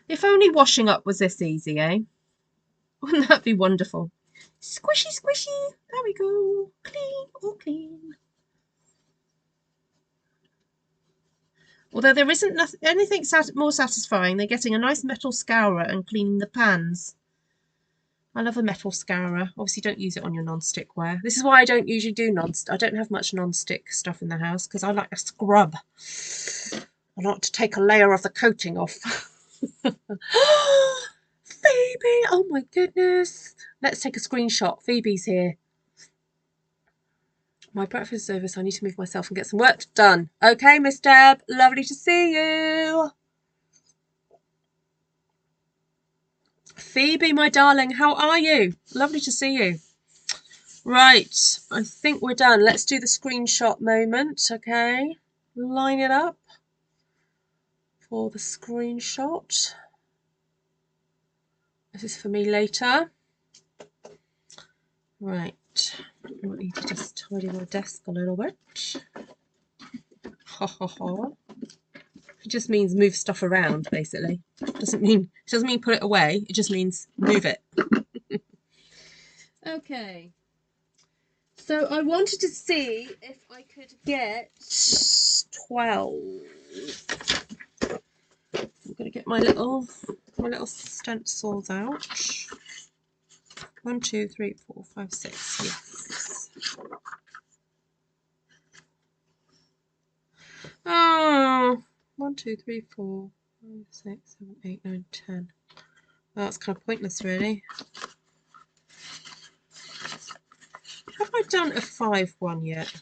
If only washing up was this easy, eh? Wouldn't that be wonderful? Squishy, squishy. There we go. Clean, all clean. Although there isn't anything more satisfying than getting a nice metal scourer and cleaning the pans. I love a metal scourer. Obviously, don't use it on your non-stick ware. This is why I don't usually do I don't have much non-stick stuff in the house because I like a scrub. I like to take a layer of the coating off. Phoebe! Oh my goodness. Let's take a screenshot. Phoebe's here. My breakfast is over, so I need to move myself and get some work done. Okay, Miss Deb. Lovely to see you. Phoebe, my darling, how are you? Lovely to see you. Right, I think we're done. Let's do the screenshot moment, okay? Line it up for the screenshot. This is for me later. Right, I might need to just tidy my desk a little bit. Ha ha ha. It just means move stuff around, basically. It doesn't mean put it away. It just means move it. Okay. So I wanted to see if I could get 12. I'm going to get my little stencils out. 1, 2, 3, 4, 5, 6. Yes. Oh, 1, 2, 3, 4, 5, 6, 7, 8, 9, 10. Well, that's kind of pointless, really. Have I done a 5 one yet?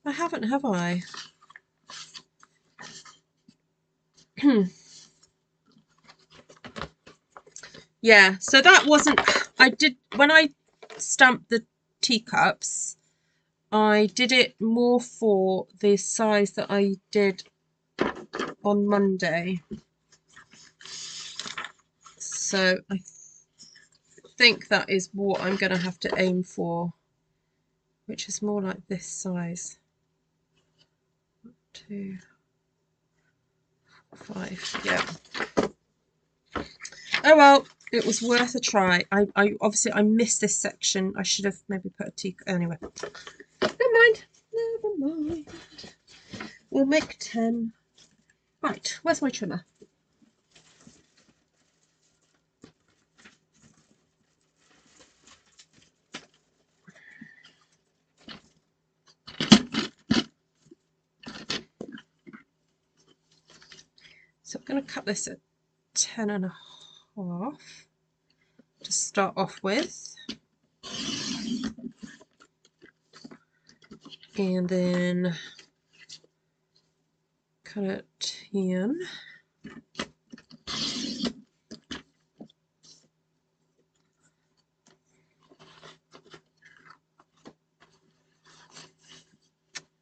I haven't, have I? Yeah, so that wasn't... I did... When I stamped the teacups, I did it more for the size that I did on Monday. So I think that is what I'm going to have to aim for, which is more like this size. 2, 5, yeah. Oh well, it was worth a try. I obviously I missed this section. I should have maybe put a tea. Anyway, never mind. Never mind. We'll make 10. Right, where's my trimmer? So I'm going to cut this at 10.5 to start off with, and then cut it 10.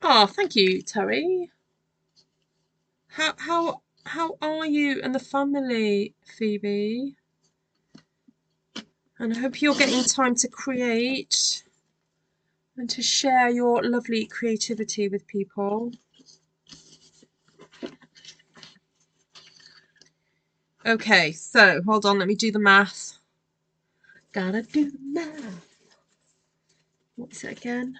Oh, thank you, Terry. How are you and the family, Phoebe? And I hope you're getting time to create and to share your lovely creativity with people. Okay, so hold on, let me do the math. Gotta do the math. What is it again?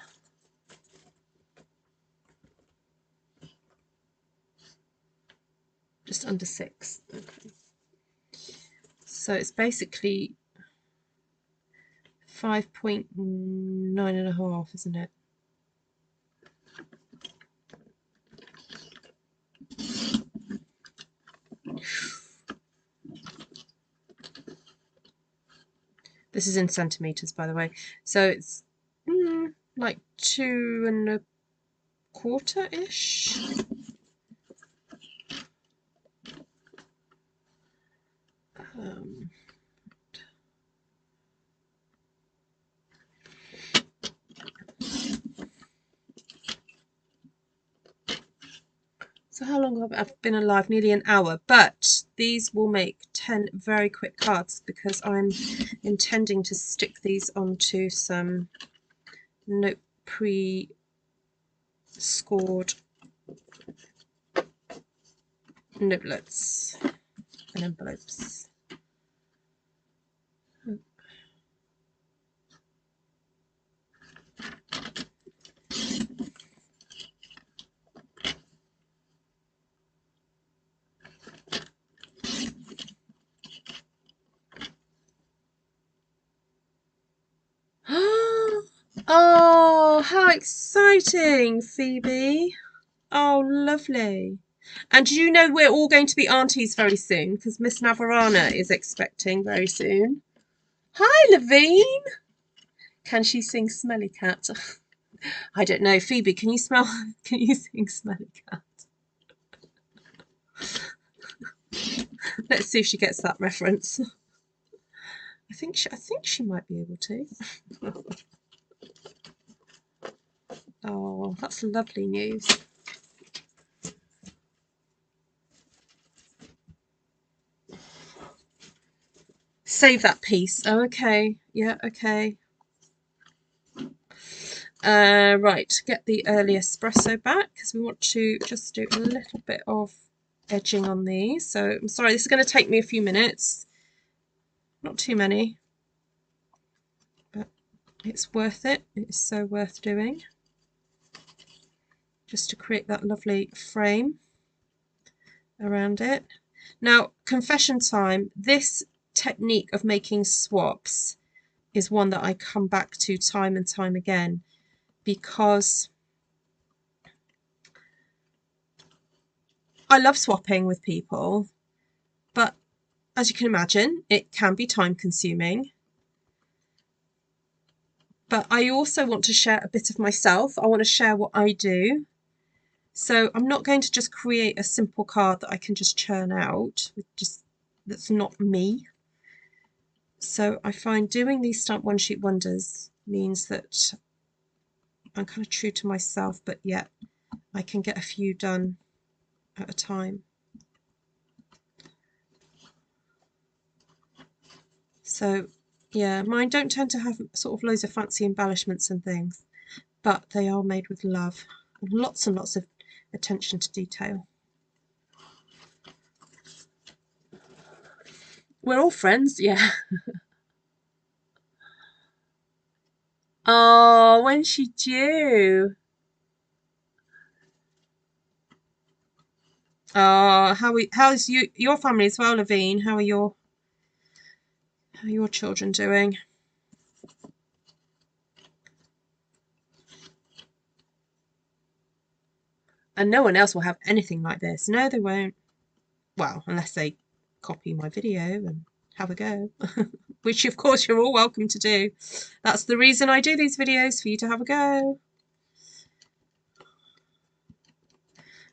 Just under 6. Okay. So it's basically 5.9.5, isn't it? This is in centimeters, by the way. So it's like 2.25-ish. So how long have I been alive? Nearly an hour. But these will make 10 very quick cards because I'm intending to stick these onto some pre-scored notelets and envelopes. Oh, how exciting, Phoebe. Oh, lovely. And do you know we're all going to be aunties very soon because Miss Navarana is expecting very soon. Hi, Levine. Can she sing Smelly Cat? I don't know. Phoebe, can you sing Smelly Cat? Let's see if she gets that reference. I think she might be able to. Oh, that's lovely news. Save that piece. Oh, okay. Yeah, okay. Right, get the early espresso back because we want to just do a little bit of edging on these. So I'm sorry, this is going to take me a few minutes. Not too many, but it's worth it. It is so worth doing. Just to create that lovely frame around it. Now, confession time, this technique of making swaps is one that I come back to time and time again because I love swapping with people, but as you can imagine, it can be time consuming. But I also want to share a bit of myself. I want to share what I do. So I'm not going to just create a simple card that I can just churn out, that's not me. So I find doing these Stamp One Sheet Wonders means that I'm kind of true to myself, but yet I can get a few done at a time. So yeah, mine don't tend to have sort of loads of fancy embellishments and things, but they are made with love and lots of attention to detail. We're all friends, yeah. Oh, when's she due? Oh, how's your family as well, Lavine? How are your children doing? And no one else will have anything like this. No, they won't. Well, unless they copy my video and have a go, which of course you're all welcome to do. That's the reason I do these videos, for you to have a go.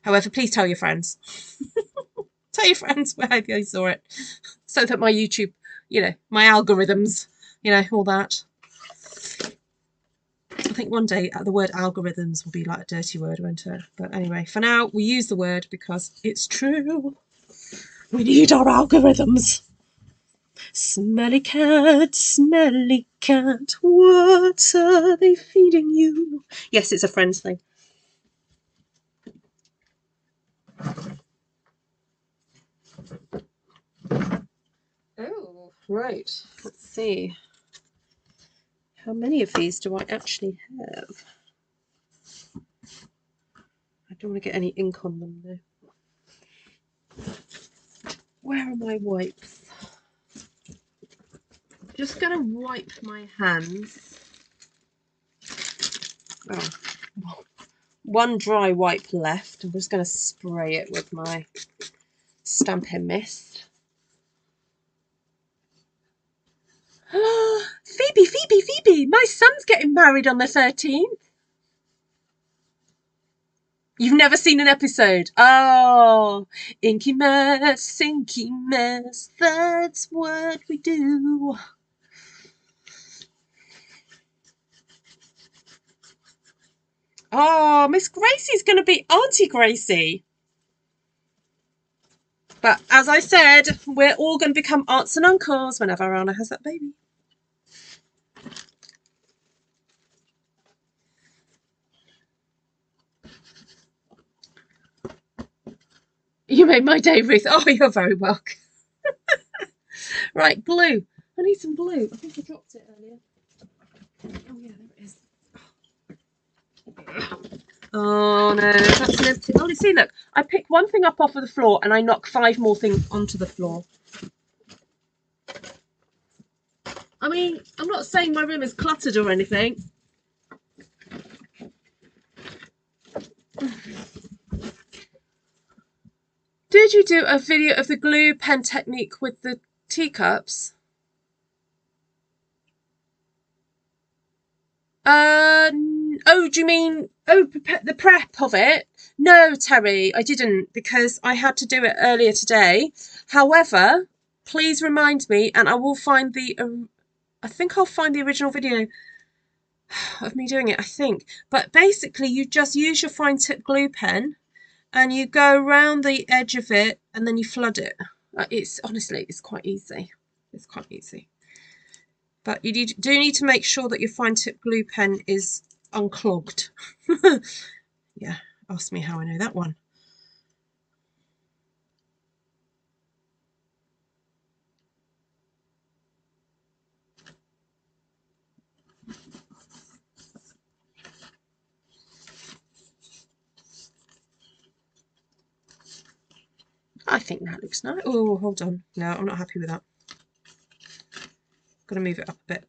However, please tell your friends. Tell your friends where you saw it, so that my YouTube, my algorithms, all that. I think one day the word algorithms will be like a dirty word, won't it? But anyway, for now, we use the word because it's true. We need our algorithms. Smelly cat, what are they feeding you? Yes, it's a Friends thing. Oh, right. Let's see. How many of these do I actually have? I don't want to get any ink on them though. Where are my wipes? I'm just going to wipe my hands. Oh, one dry wipe left. I'm just going to spray it with my Stampin' Mist. Phoebe, my son's getting married on the 13th. You've never seen an episode? Oh, inky mess, that's what we do. Oh, Miss Gracie's going to be Auntie Gracie. But as I said, we're all going to become aunts and uncles whenever Anna has that baby. You made my day, Ruth. Oh, you're very welcome. Right, glue. I need some glue. I think I dropped it earlier. Oh, yeah, there it is. Oh, no, that's an empty. Oh, see, look. I pick one thing up off of the floor and I knock 5 more things onto the floor. I mean, I'm not saying my room is cluttered or anything. Did you do a video of the glue pen technique with the teacups? Oh, do you mean, the prep of it? No, Terry, I didn't, because I had to do it earlier today. However, please remind me and I will find I think I'll find the original video of me doing it, I think. But basically, you just use your fine tip glue pen and you go around the edge of it and then you flood it. Honestly, it's quite easy. It's quite easy. But you do need to make sure that your fine tip glue pen is unclogged. Yeah, ask me how I know that one. I think that looks nice. Oh, hold on. No, I'm not happy with that. Got to move it up a bit.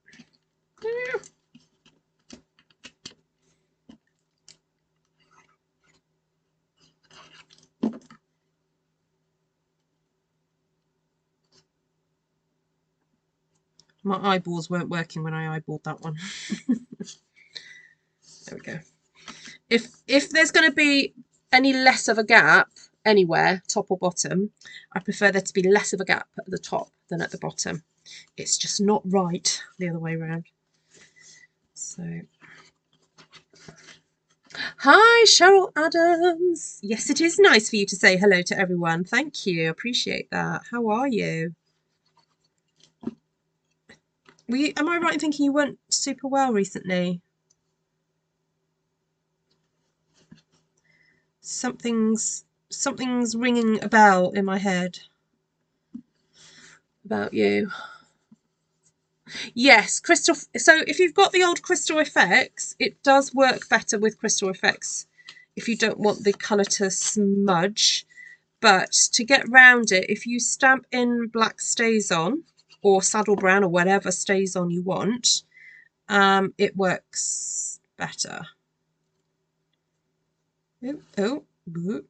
My eyeballs weren't working when I eyeballed that one. There we go. If there's going to be any less of a gap anywhere, top or bottom, I prefer there to be less of a gap at the top than at the bottom. It's just not right the other way around. So Hi, Cheryl Adams. Yes, it is nice for you to say hello to everyone. Thank you. Appreciate that. How are you? Am I right in thinking you weren't super well recently? Something's ringing a bell in my head about you. Yes, crystal. So if you've got the old Crystal Effects, it does work better with Crystal Effects if you don't want the colour to smudge. But to get round it, if you stamp in black stays on, or saddle brown, or whatever stays on you want, it works better. Oh, don't move.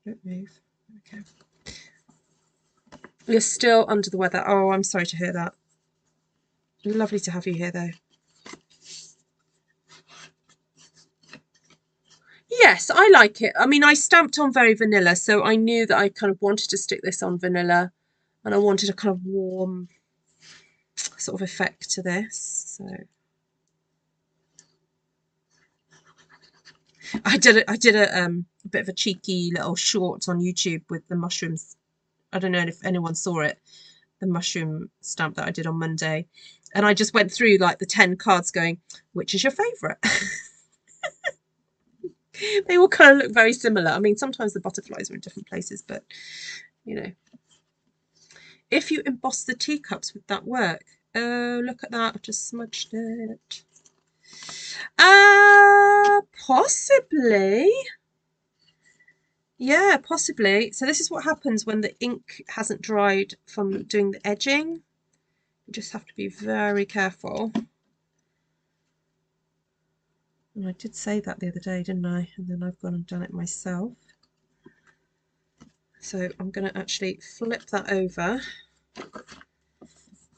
Okay. You're still under the weather. Oh, I'm sorry to hear that. Lovely to have you here, though. Yes, I like it. I mean, I stamped on very vanilla, so I knew that I kind of wanted to stick this on vanilla, and I wanted a kind of warm sort of effect to this. So I did a bit of a cheeky little short on YouTube with the mushrooms. I don't know if anyone saw it, the mushroom stamp that I did on Monday, and I just went through like the 10 cards, going, which is your favourite? They all kind of look very similar. I mean, sometimes the butterflies are in different places, but you know, if you emboss the teacups, would that work? Oh, look at that! I've just smudged it. Possibly. Yeah, possibly. So this is what happens when the ink hasn't dried from doing the edging. You just have to be very careful. And I did say that the other day, didn't I? And then I've gone and done it myself. So I'm going to actually flip that over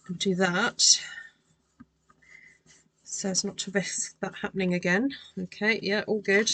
and do that, so as not to risk that happening again. Okay, yeah, all good.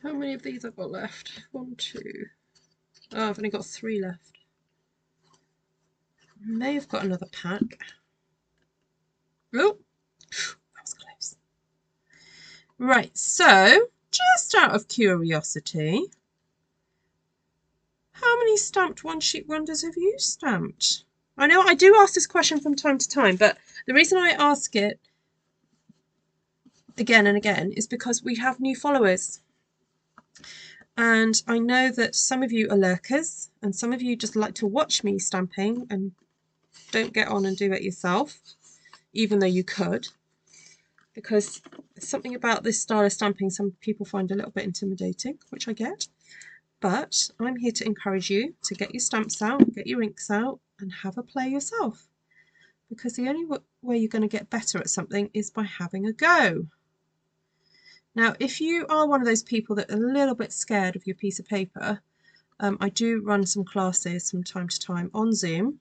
How many of these I've got left? 1, 2. Oh, I've only got 3 left. May have got another pack. Oh, that was close. Right, so just out of curiosity, how many stamped one sheet wonders have you stamped? I know I do ask this question from time to time, but the reason I ask it again and again is because we have new followers. And I know that some of you are lurkers, and some of you just like to watch me stamping and don't get on and do it yourself, even though you could, because there's something about this style of stamping some people find a little bit intimidating, which I get. But I'm here to encourage you to get your stamps out, get your inks out, and have a play yourself. Because the only way you're going to get better at something is by having a go. Now, if you are one of those people that are a little bit scared of your piece of paper, I do run some classes from time to time on Zoom,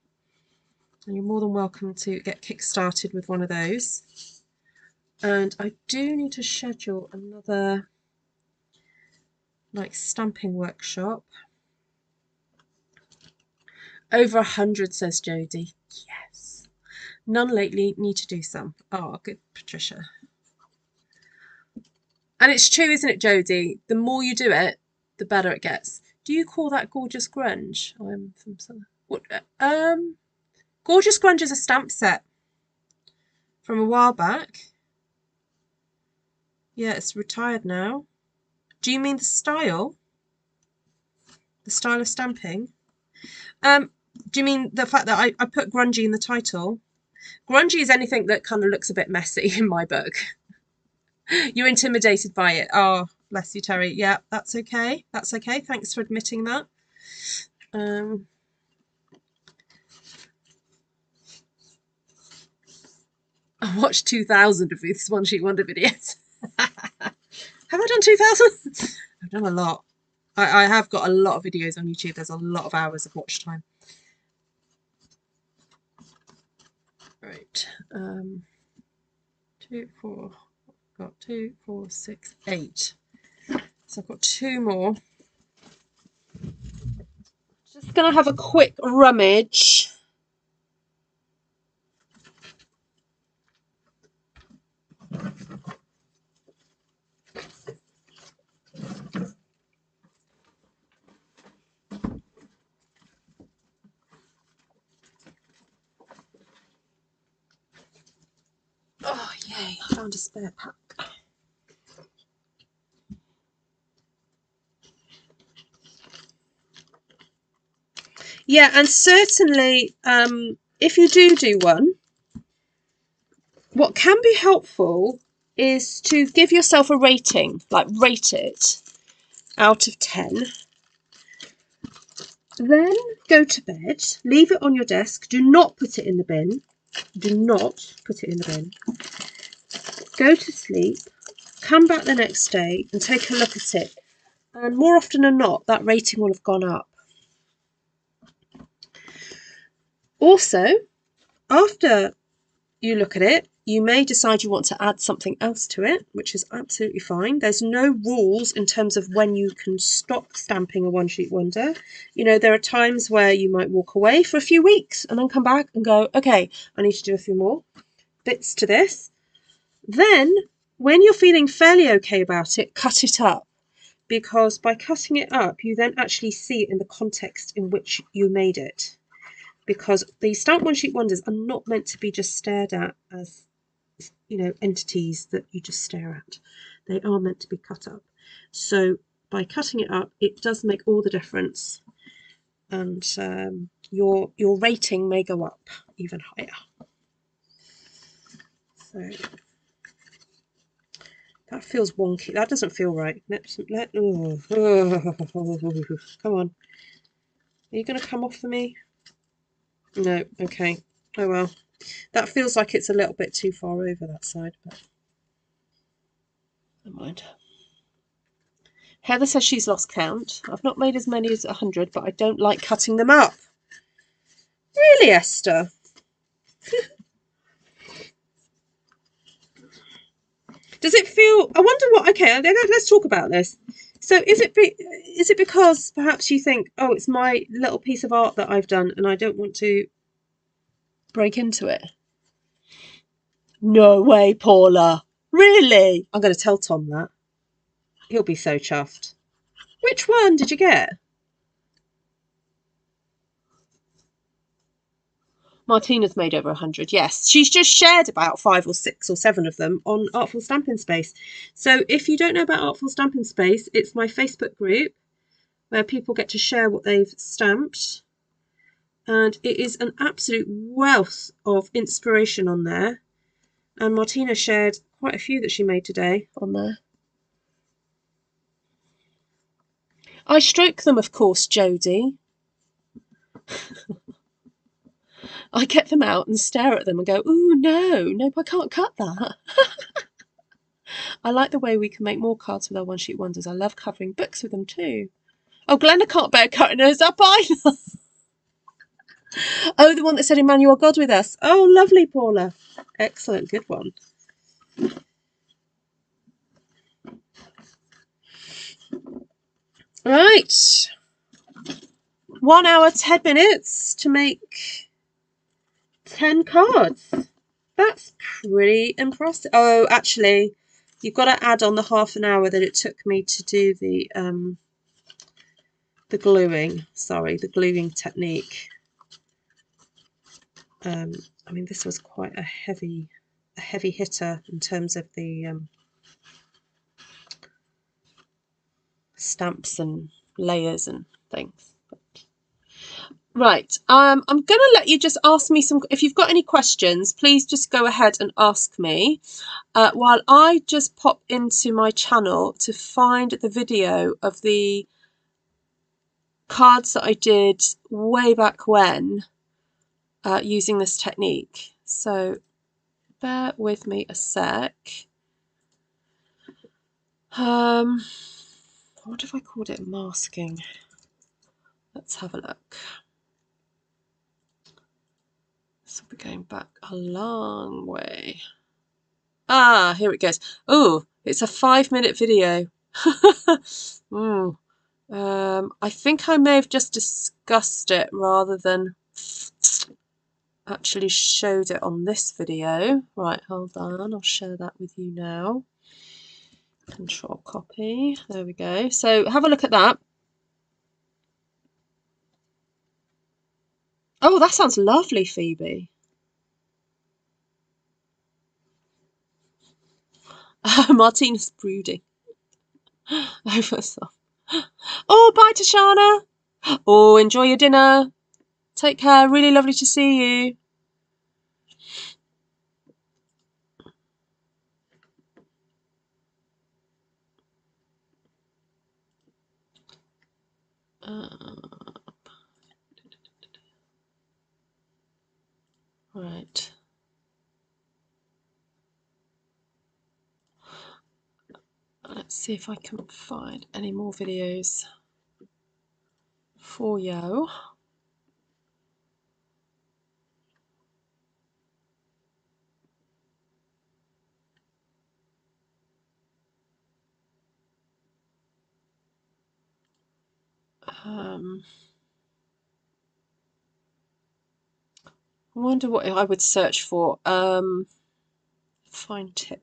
and you're more than welcome to get kick-started with one of those. And I do need to schedule another stamping workshop. Over 100, says Jodie. Yes. None lately, need to do some. Oh, good, Patricia. And it's true, isn't it, Jodie? The more you do it, the better it gets. Do you call that Gorgeous Grunge? I'm from some. What? Gorgeous Grunge is a stamp set from a while back. Yeah, it's retired now. Do you mean the style? The style of stamping? Do you mean the fact that I put grungy in the title? Grungy is anything that kind of looks a bit messy in my book. You're intimidated by it. Oh, Bless you, Terry. Yeah, that's okay. That's okay. Thanks for admitting that. I watched 2,000 of Ruth's One Sheet Wonder videos. Have I done 2,000? I've done a lot. I have got a lot of videos on YouTube. There's a lot of hours of watch time. Right. 2, 4. Got 2, 4, 6, 8. So I've got 2 more. Just gonna have a quick rummage. Oh yay, I found a spare pack. Yeah, and certainly if you do one, what can be helpful is to give yourself a rating, like rate it out of 10. Then go to bed, leave it on your desk, do not put it in the bin. Do not put it in the bin. Go to sleep, come back the next day and take a look at it. And more often than not, that rating will have gone up. Also, after you look at it, you may decide you want to add something else to it, which is absolutely fine. There's no rules in terms of when you can stop stamping a one-sheet wonder. You know, there are times where you might walk away for a few weeks and then come back and go, okay, I need to do a few more bits to this. Then, when you're feeling fairly okay about it, cut it up. Because by cutting it up, you then actually see it in the context in which you made it. Because the stamp one-sheet wonders are not meant to be just stared at as, you know, entities that you just stare at. They are meant to be cut up. So by cutting it up, it does make all the difference, and your rating may go up even higher. So that feels wonky. That doesn't feel right. Come on. Are you going to come off for me? No. Okay. Oh well. That feels like it's a little bit too far over that side, but never mind. Heather says she's lost count. I've not made as many as 100, but I don't like cutting them up. Really, Esther? Does it feel... I wonder what... Okay, let's talk about this. So is it because perhaps you think, oh, it's my little piece of art that I've done and I don't want to break into it? No way, Paula. Really? I'm going to tell Tom that. He'll be so chuffed. Which one did you get? Martina's made over 100, yes. She's just shared about 5 or 6 or 7 of them on Artful Stampin' Space. So if you don't know about Artful Stampin' Space, it's my Facebook group where people get to share what they've stamped. And it is an absolute wealth of inspiration on there. And Martina shared quite a few that she made today on there. I stroke them, of course, Jodie. I get them out and stare at them and go, ooh, no, I can't cut that. I like the way we can make more cards with our one-sheet wonders. I love covering books with them too. Oh, Glenna can't bear cutting hers up either. Oh, the one that said Emmanuel God with us. Oh, lovely, Paula. Excellent, good one. Right. 1 hour, 10 minutes to make 10 cards. That's pretty impressive. Oh, actually, you've got to add on the half an hour that it took me to do the gluing. Sorry, the gluing technique. I mean, this was quite a heavy hitter in terms of the stamps and layers and things. But Right, I'm going to let you just ask me some, if you've got any questions, please just go ahead and ask me, while I just pop into my channel to find the video of the cards that I did way back when using this technique. So bear with me a sec. What if I called it masking? Let's have a look. So we're going back a long way. Ah, here it goes. Oh, it's a 5-minute video. I think I may have just discussed it rather than actually showed it on this video. Right, hold on, I'll share that with you now. Control copy. There we go. So have a look at that. Oh, that sounds lovely, Phoebe. Martina's brooding over some. Oh, bye, Tashana. Oh, enjoy your dinner. Take care. Really lovely to see you. Right. Let's see if I can find any more videos for you. I wonder what I would search for. Fine tip.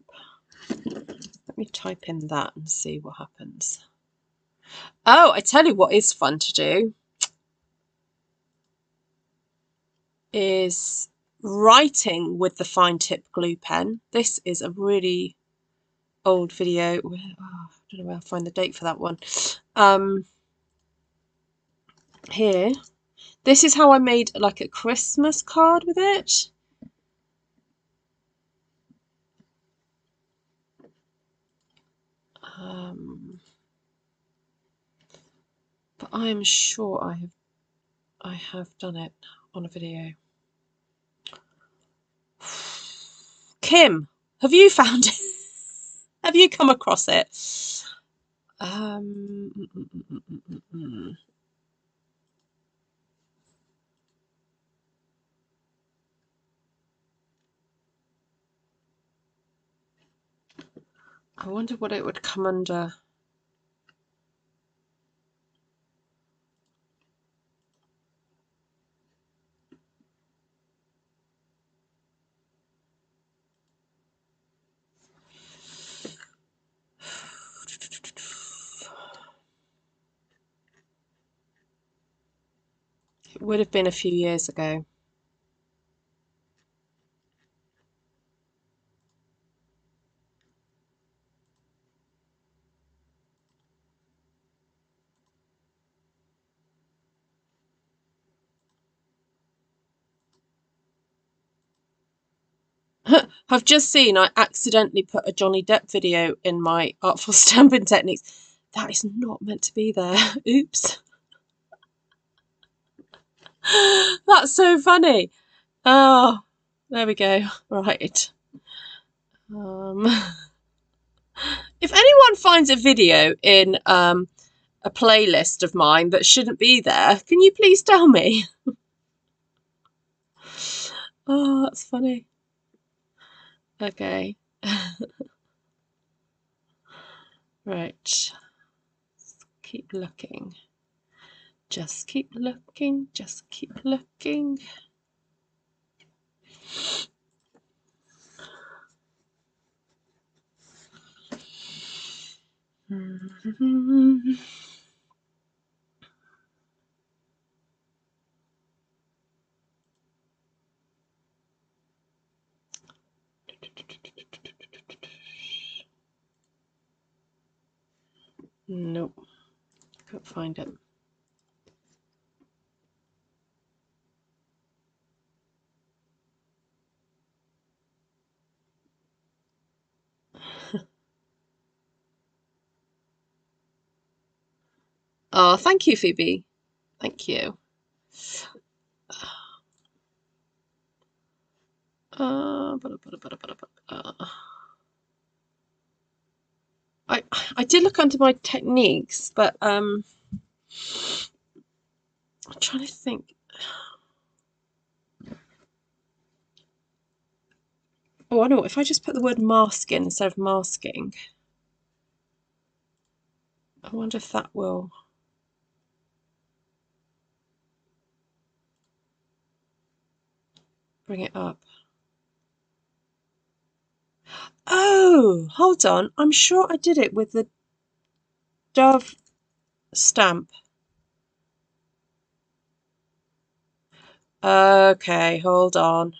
Let me type in that and see what happens. Oh, I tell you what is fun to do is writing with the fine tip glue pen. This is a really old video. Oh, I don't know where I'll find the date for that one. Here. This is how I made like a Christmas card with it. But I am sure I have done it on a video. Kim, have you found it? Have you come across it? I wonder what it would come under. It would have been a few years ago. I've just seen I accidentally put a Johnny Depp video in my artful stamping techniques. That is not meant to be there. Oops. That's so funny. Oh, there we go. Right. If anyone finds a video in a playlist of mine that shouldn't be there, can you please tell me? Oh, that's funny. Okay. Right. Keep looking. Just keep looking. Just keep looking. Nope, can't find it. Oh, thank you, Phoebe. Thank you. Uh, I did look under my techniques, but I'm trying to think. Oh, I know. If I just put the word mask in instead of masking, I wonder if that will bring it up. Oh, hold on. I'm sure I did it with the Dove stamp. Okay, hold on.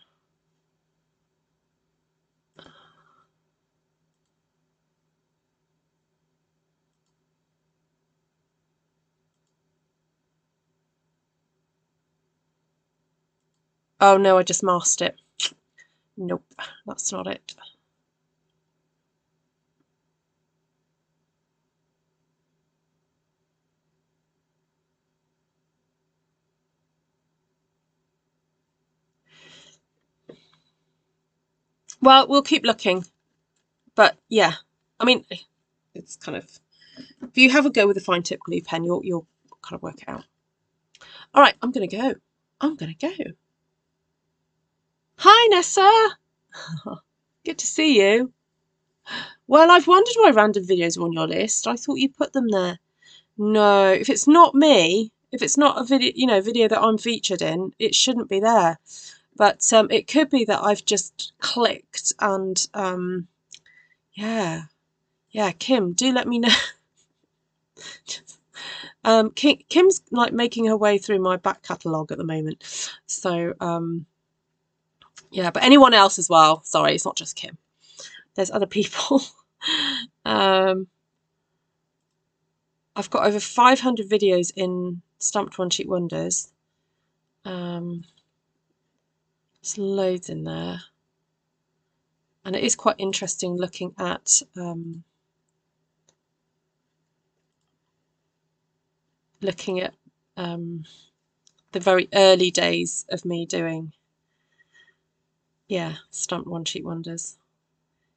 Oh no, I just masked it. Nope, that's not it. Well, we'll keep looking. But yeah, I mean, it's kind of, if you have a go with a fine tip glue pen, you'll kind of work it out. All right, I'm gonna go. I'm gonna go. Hi, Nessa. Good to see you. Well, I've wondered why random videos are on your list. I thought you put them there. No, if it's not me, if it's not a video, video that I'm featured in, it shouldn't be there. But it could be that I've just clicked and yeah, Kim, do let me know. Kim's like making her way through my back catalogue at the moment. So yeah, but anyone else as well. Sorry, it's not just Kim. There's other people. I've got over 500 videos in Stamped One Sheet Wonders. There's loads in there. And it is quite interesting looking at the very early days of me doing, Stamped One Sheet Wonders.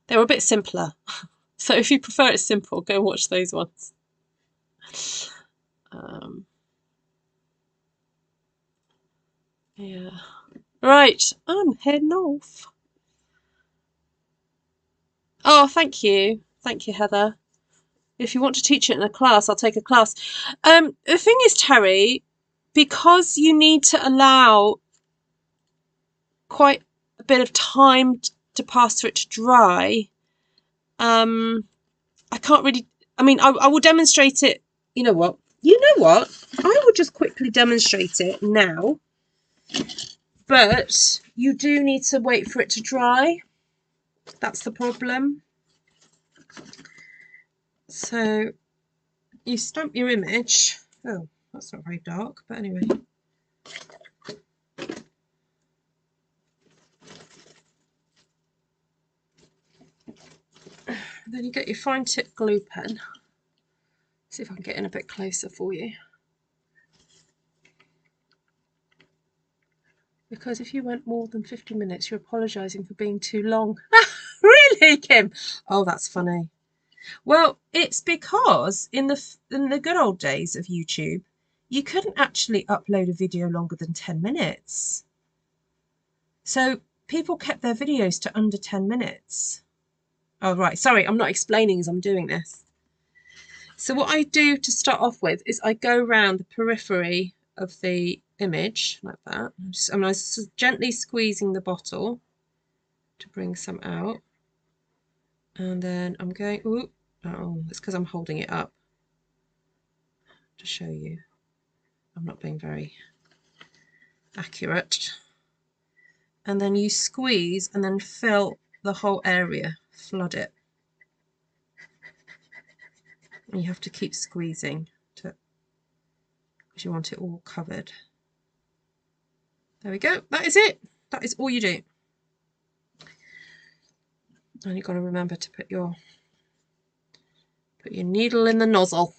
They were a bit simpler. So if you prefer it simple, go watch those ones. Yeah. Right, I'm heading off. Oh, thank you. Thank you, Heather. If you want to teach it in a class, I'll take a class. The thing is, Terry, because you need to allow quite a bit of time to pass for it to dry, I can't really, I mean, I will demonstrate it. You know what? I will just quickly demonstrate it now. But you do need to wait for it to dry. That's the problem. So you stamp your image. Oh, that's not very dark, but anyway. Then you get your fine tip glue pen. See if I can get in a bit closer for you. Because if you went more than 50 minutes, you're apologising for being too long. Really, Kim? Oh, that's funny. Well, it's because in the good old days of YouTube, you couldn't actually upload a video longer than 10 minutes. So people kept their videos to under 10 minutes. Oh, right. Sorry, I'm not explaining as I'm doing this. So what I do to start off with is I go around the periphery of the image like that. I'm just gently squeezing the bottle to bring some out. And then I'm going, ooh, oh, it's because I'm holding it up to show you. I'm not being very accurate. And then you squeeze and then fill the whole area, flood it. And you have to keep squeezing because you want it all covered. There we go. That is it. That is all you do. And you've got to remember to put your needle in the nozzle.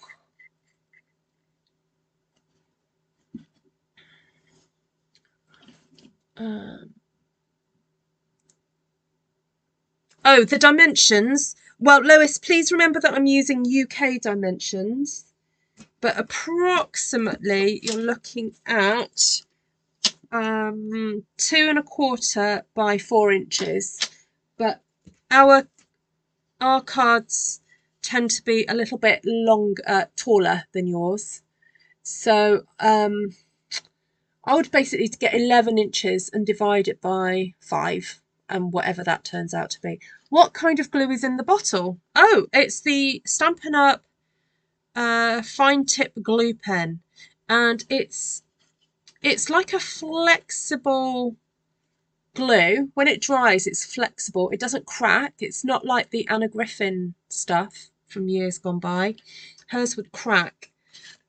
Oh, the dimensions. Well, Lois, please remember that I'm using UK dimensions, but approximately you're looking at 2¼ by 4 inches. But our cards tend to be a little bit taller than yours. So I would basically get 11 inches and divide it by 5, and whatever that turns out to be. What kind of glue is in the bottle? Oh, it's the Stampin' Up! Fine tip glue pen, and it's like a flexible glue. When it dries, it's flexible. It doesn't crack. It's not like the Anna Griffin stuff from years gone by. Hers would crack,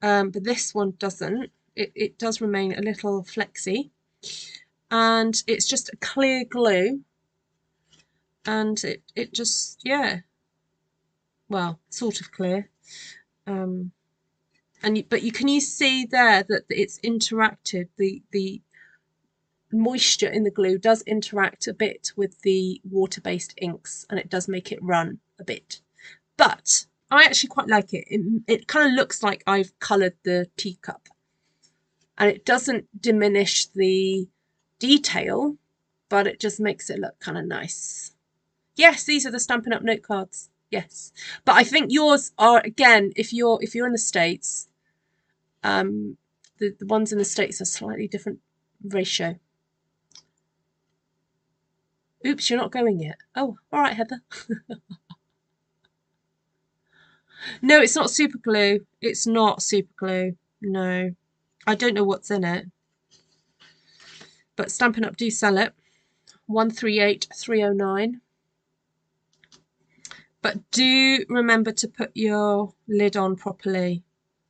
but this one doesn't. It does remain a little flexy, and it's just a clear glue, and it just, yeah, well, sort of clear. But you see there that it's interacted. The moisture in the glue does interact a bit with the water-based inks, and it does make it run a bit. But I actually quite like it. It kind of looks like I've coloured the teacup, and it doesn't diminish the detail, but it just makes it look kind of nice. Yes, these are the Stampin' Up! Note cards. Yes, but I think yours are, again, if you're in the States, the ones in the States are slightly different ratio. Oops, you're not going yet. Oh, all right, Heather. No, it's not super glue. It's not super glue. No, I don't know what's in it, but Stampin' Up! Do sell it. 138309. But do remember to put your lid on properly.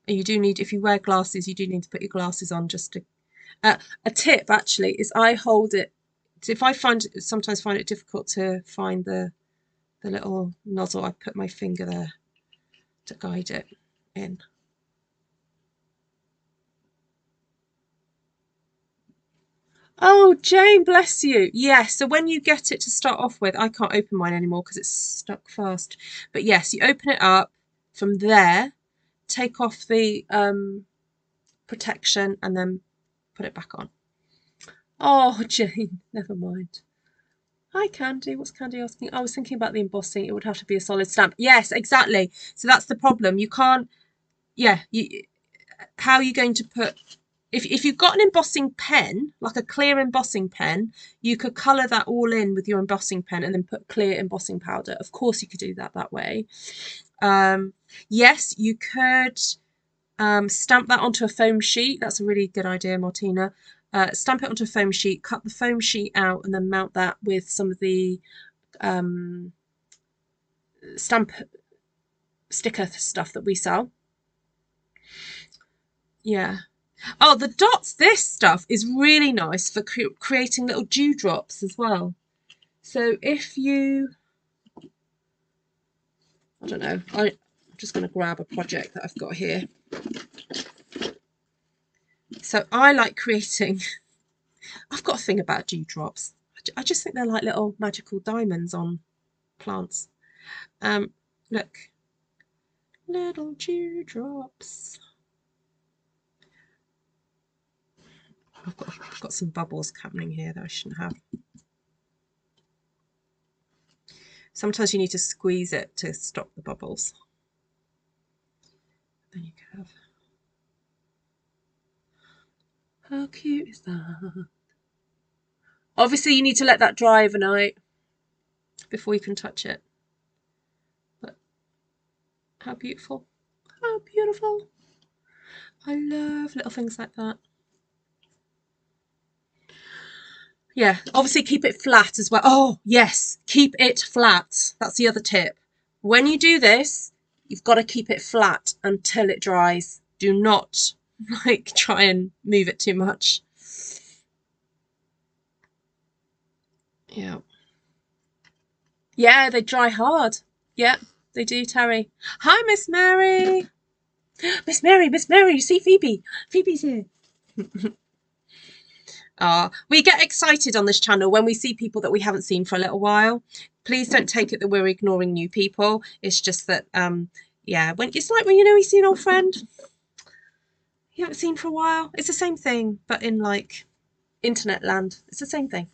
You do need, if you wear glasses, you do need to put your glasses on just to. A tip actually is I hold it. If I sometimes find it difficult to find the little nozzle, I put my finger there to guide it in. Oh, Jane, bless you. Yes, so when you get it to start off with, I can't open mine anymore because it's stuck fast. But yes, you open it up from there, take off the protection, and then put it back on. Oh, Jane, never mind. Hi, Candy. What's Candy asking? I was thinking about the embossing. It would have to be a solid stamp. Yes, exactly. So that's the problem. You can't, yeah, how are you going to put, if you've got an embossing pen, like a clear embossing pen, you could colour that all in with your embossing pen and then put clear embossing powder. Of course you could do that way. Yes, you could stamp that onto a foam sheet. That's a really good idea, Martina. Stamp it onto a foam sheet, cut the foam sheet out, and then mount that with some of the stamp sticker stuff that we sell. Yeah. Oh, the dots, this stuff is really nice for creating little dewdrops as well. So if you, I don't know, I'm just going to grab a project that I've got here. So I like creating, I've got a thing about dewdrops. I just think they're like little magical diamonds on plants. Look, little dewdrops. I've got some bubbles happening here that I shouldn't have. Sometimes you need to squeeze it to stop the bubbles. Then you can have. How cute is that? Obviously, you need to let that dry overnight before you can touch it. But how beautiful! How beautiful! I love little things like that. Yeah, obviously keep it flat as well. Oh, yes, keep it flat. That's the other tip. When you do this, you've got to keep it flat until it dries. Do not try and move it too much. Yeah. Yeah, they dry hard. Yeah, they do, Terry. Hi, Miss Mary. Miss Mary, you see Phoebe? Phoebe's here. We get excited on this channel when we see people that we haven't seen for a little while. Please don't take it that we're ignoring new people. It's just that, yeah, when it's like when you see an old friend you haven't seen for a while. It's the same thing, but in like internet land. It's the same thing.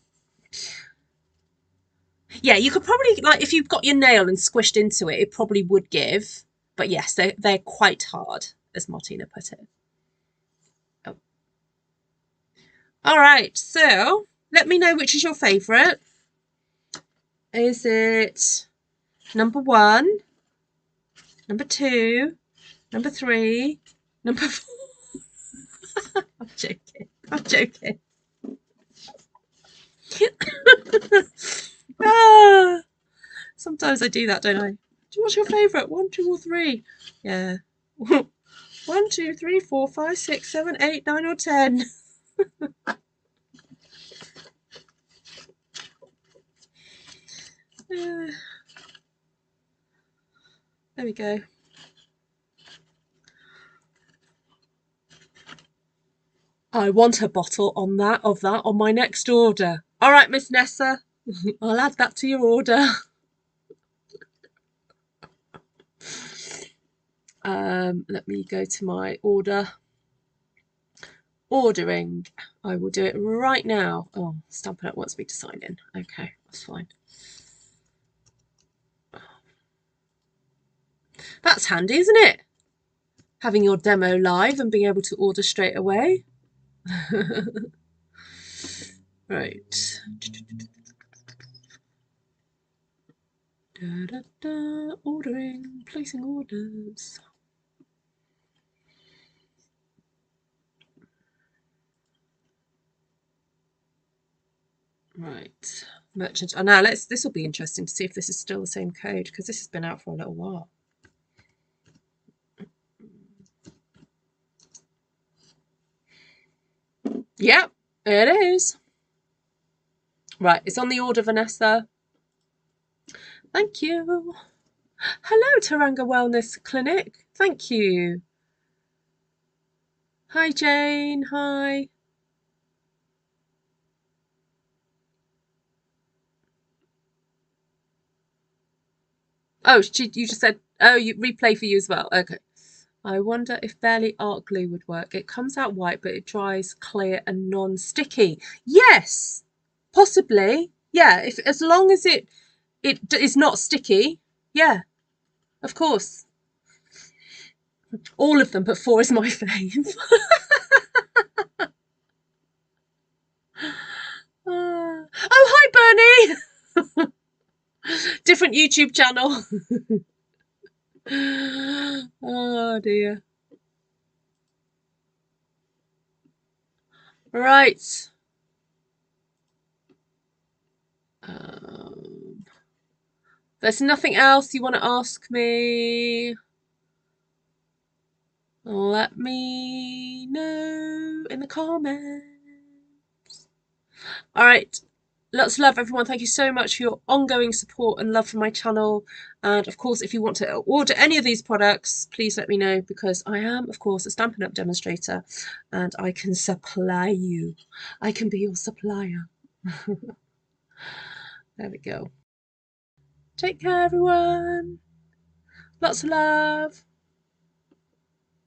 Yeah, you could probably, like, if you've got your nail and squished into it, it probably would give. But yes, they're quite hard, as Martina put it. Oh. All right, so let me know which is your favourite. Is it number 1, number 2, number 3, number 4? I'm joking. I'm joking. Sometimes I do that, don't I? What's your favourite? 1, 2, or 3? Yeah. 1, 2, 3, 4, 5, 6, 7, 8, 9, or 10. There we go. I want a bottle of that on my next order. All right, Miss Nessa, I'll add that to your order. Let me go to my ordering. I will do it right now. Oh, Stampin' Up wants me to sign in. Okay, that's fine. That's handy, isn't it? Having your demo live and being able to order straight away. Right. Ordering, placing orders. Right, merchant. Oh, now this will be interesting to see if this is still the same code, because this has been out for a little while. Yep, it is. Right, it's on the order, Vanessa. Thank you. Hello, Taranga Wellness Clinic. Thank you. Hi, Jane. Hi. Oh, you just said, oh, you replay for you as well. Okay. I wonder if barely art glue would work. It comes out white, but it dries clear and non-sticky. Yes, possibly. Yeah, if as long as it is not sticky. Yeah, of course. All of them, but 4 is my fave. Oh, hi, Bernie. Different YouTube channel. Oh dear. Right. There's nothing else you want to ask me? Let me know in the comments. All right. Lots of love, everyone. Thank you so much for your ongoing support and love for my channel. And of course, if you want to order any of these products, please let me know, because I am, of course, a Stampin' Up demonstrator and I can supply you. I can be your supplier. There we go. Take care, everyone. Lots of love.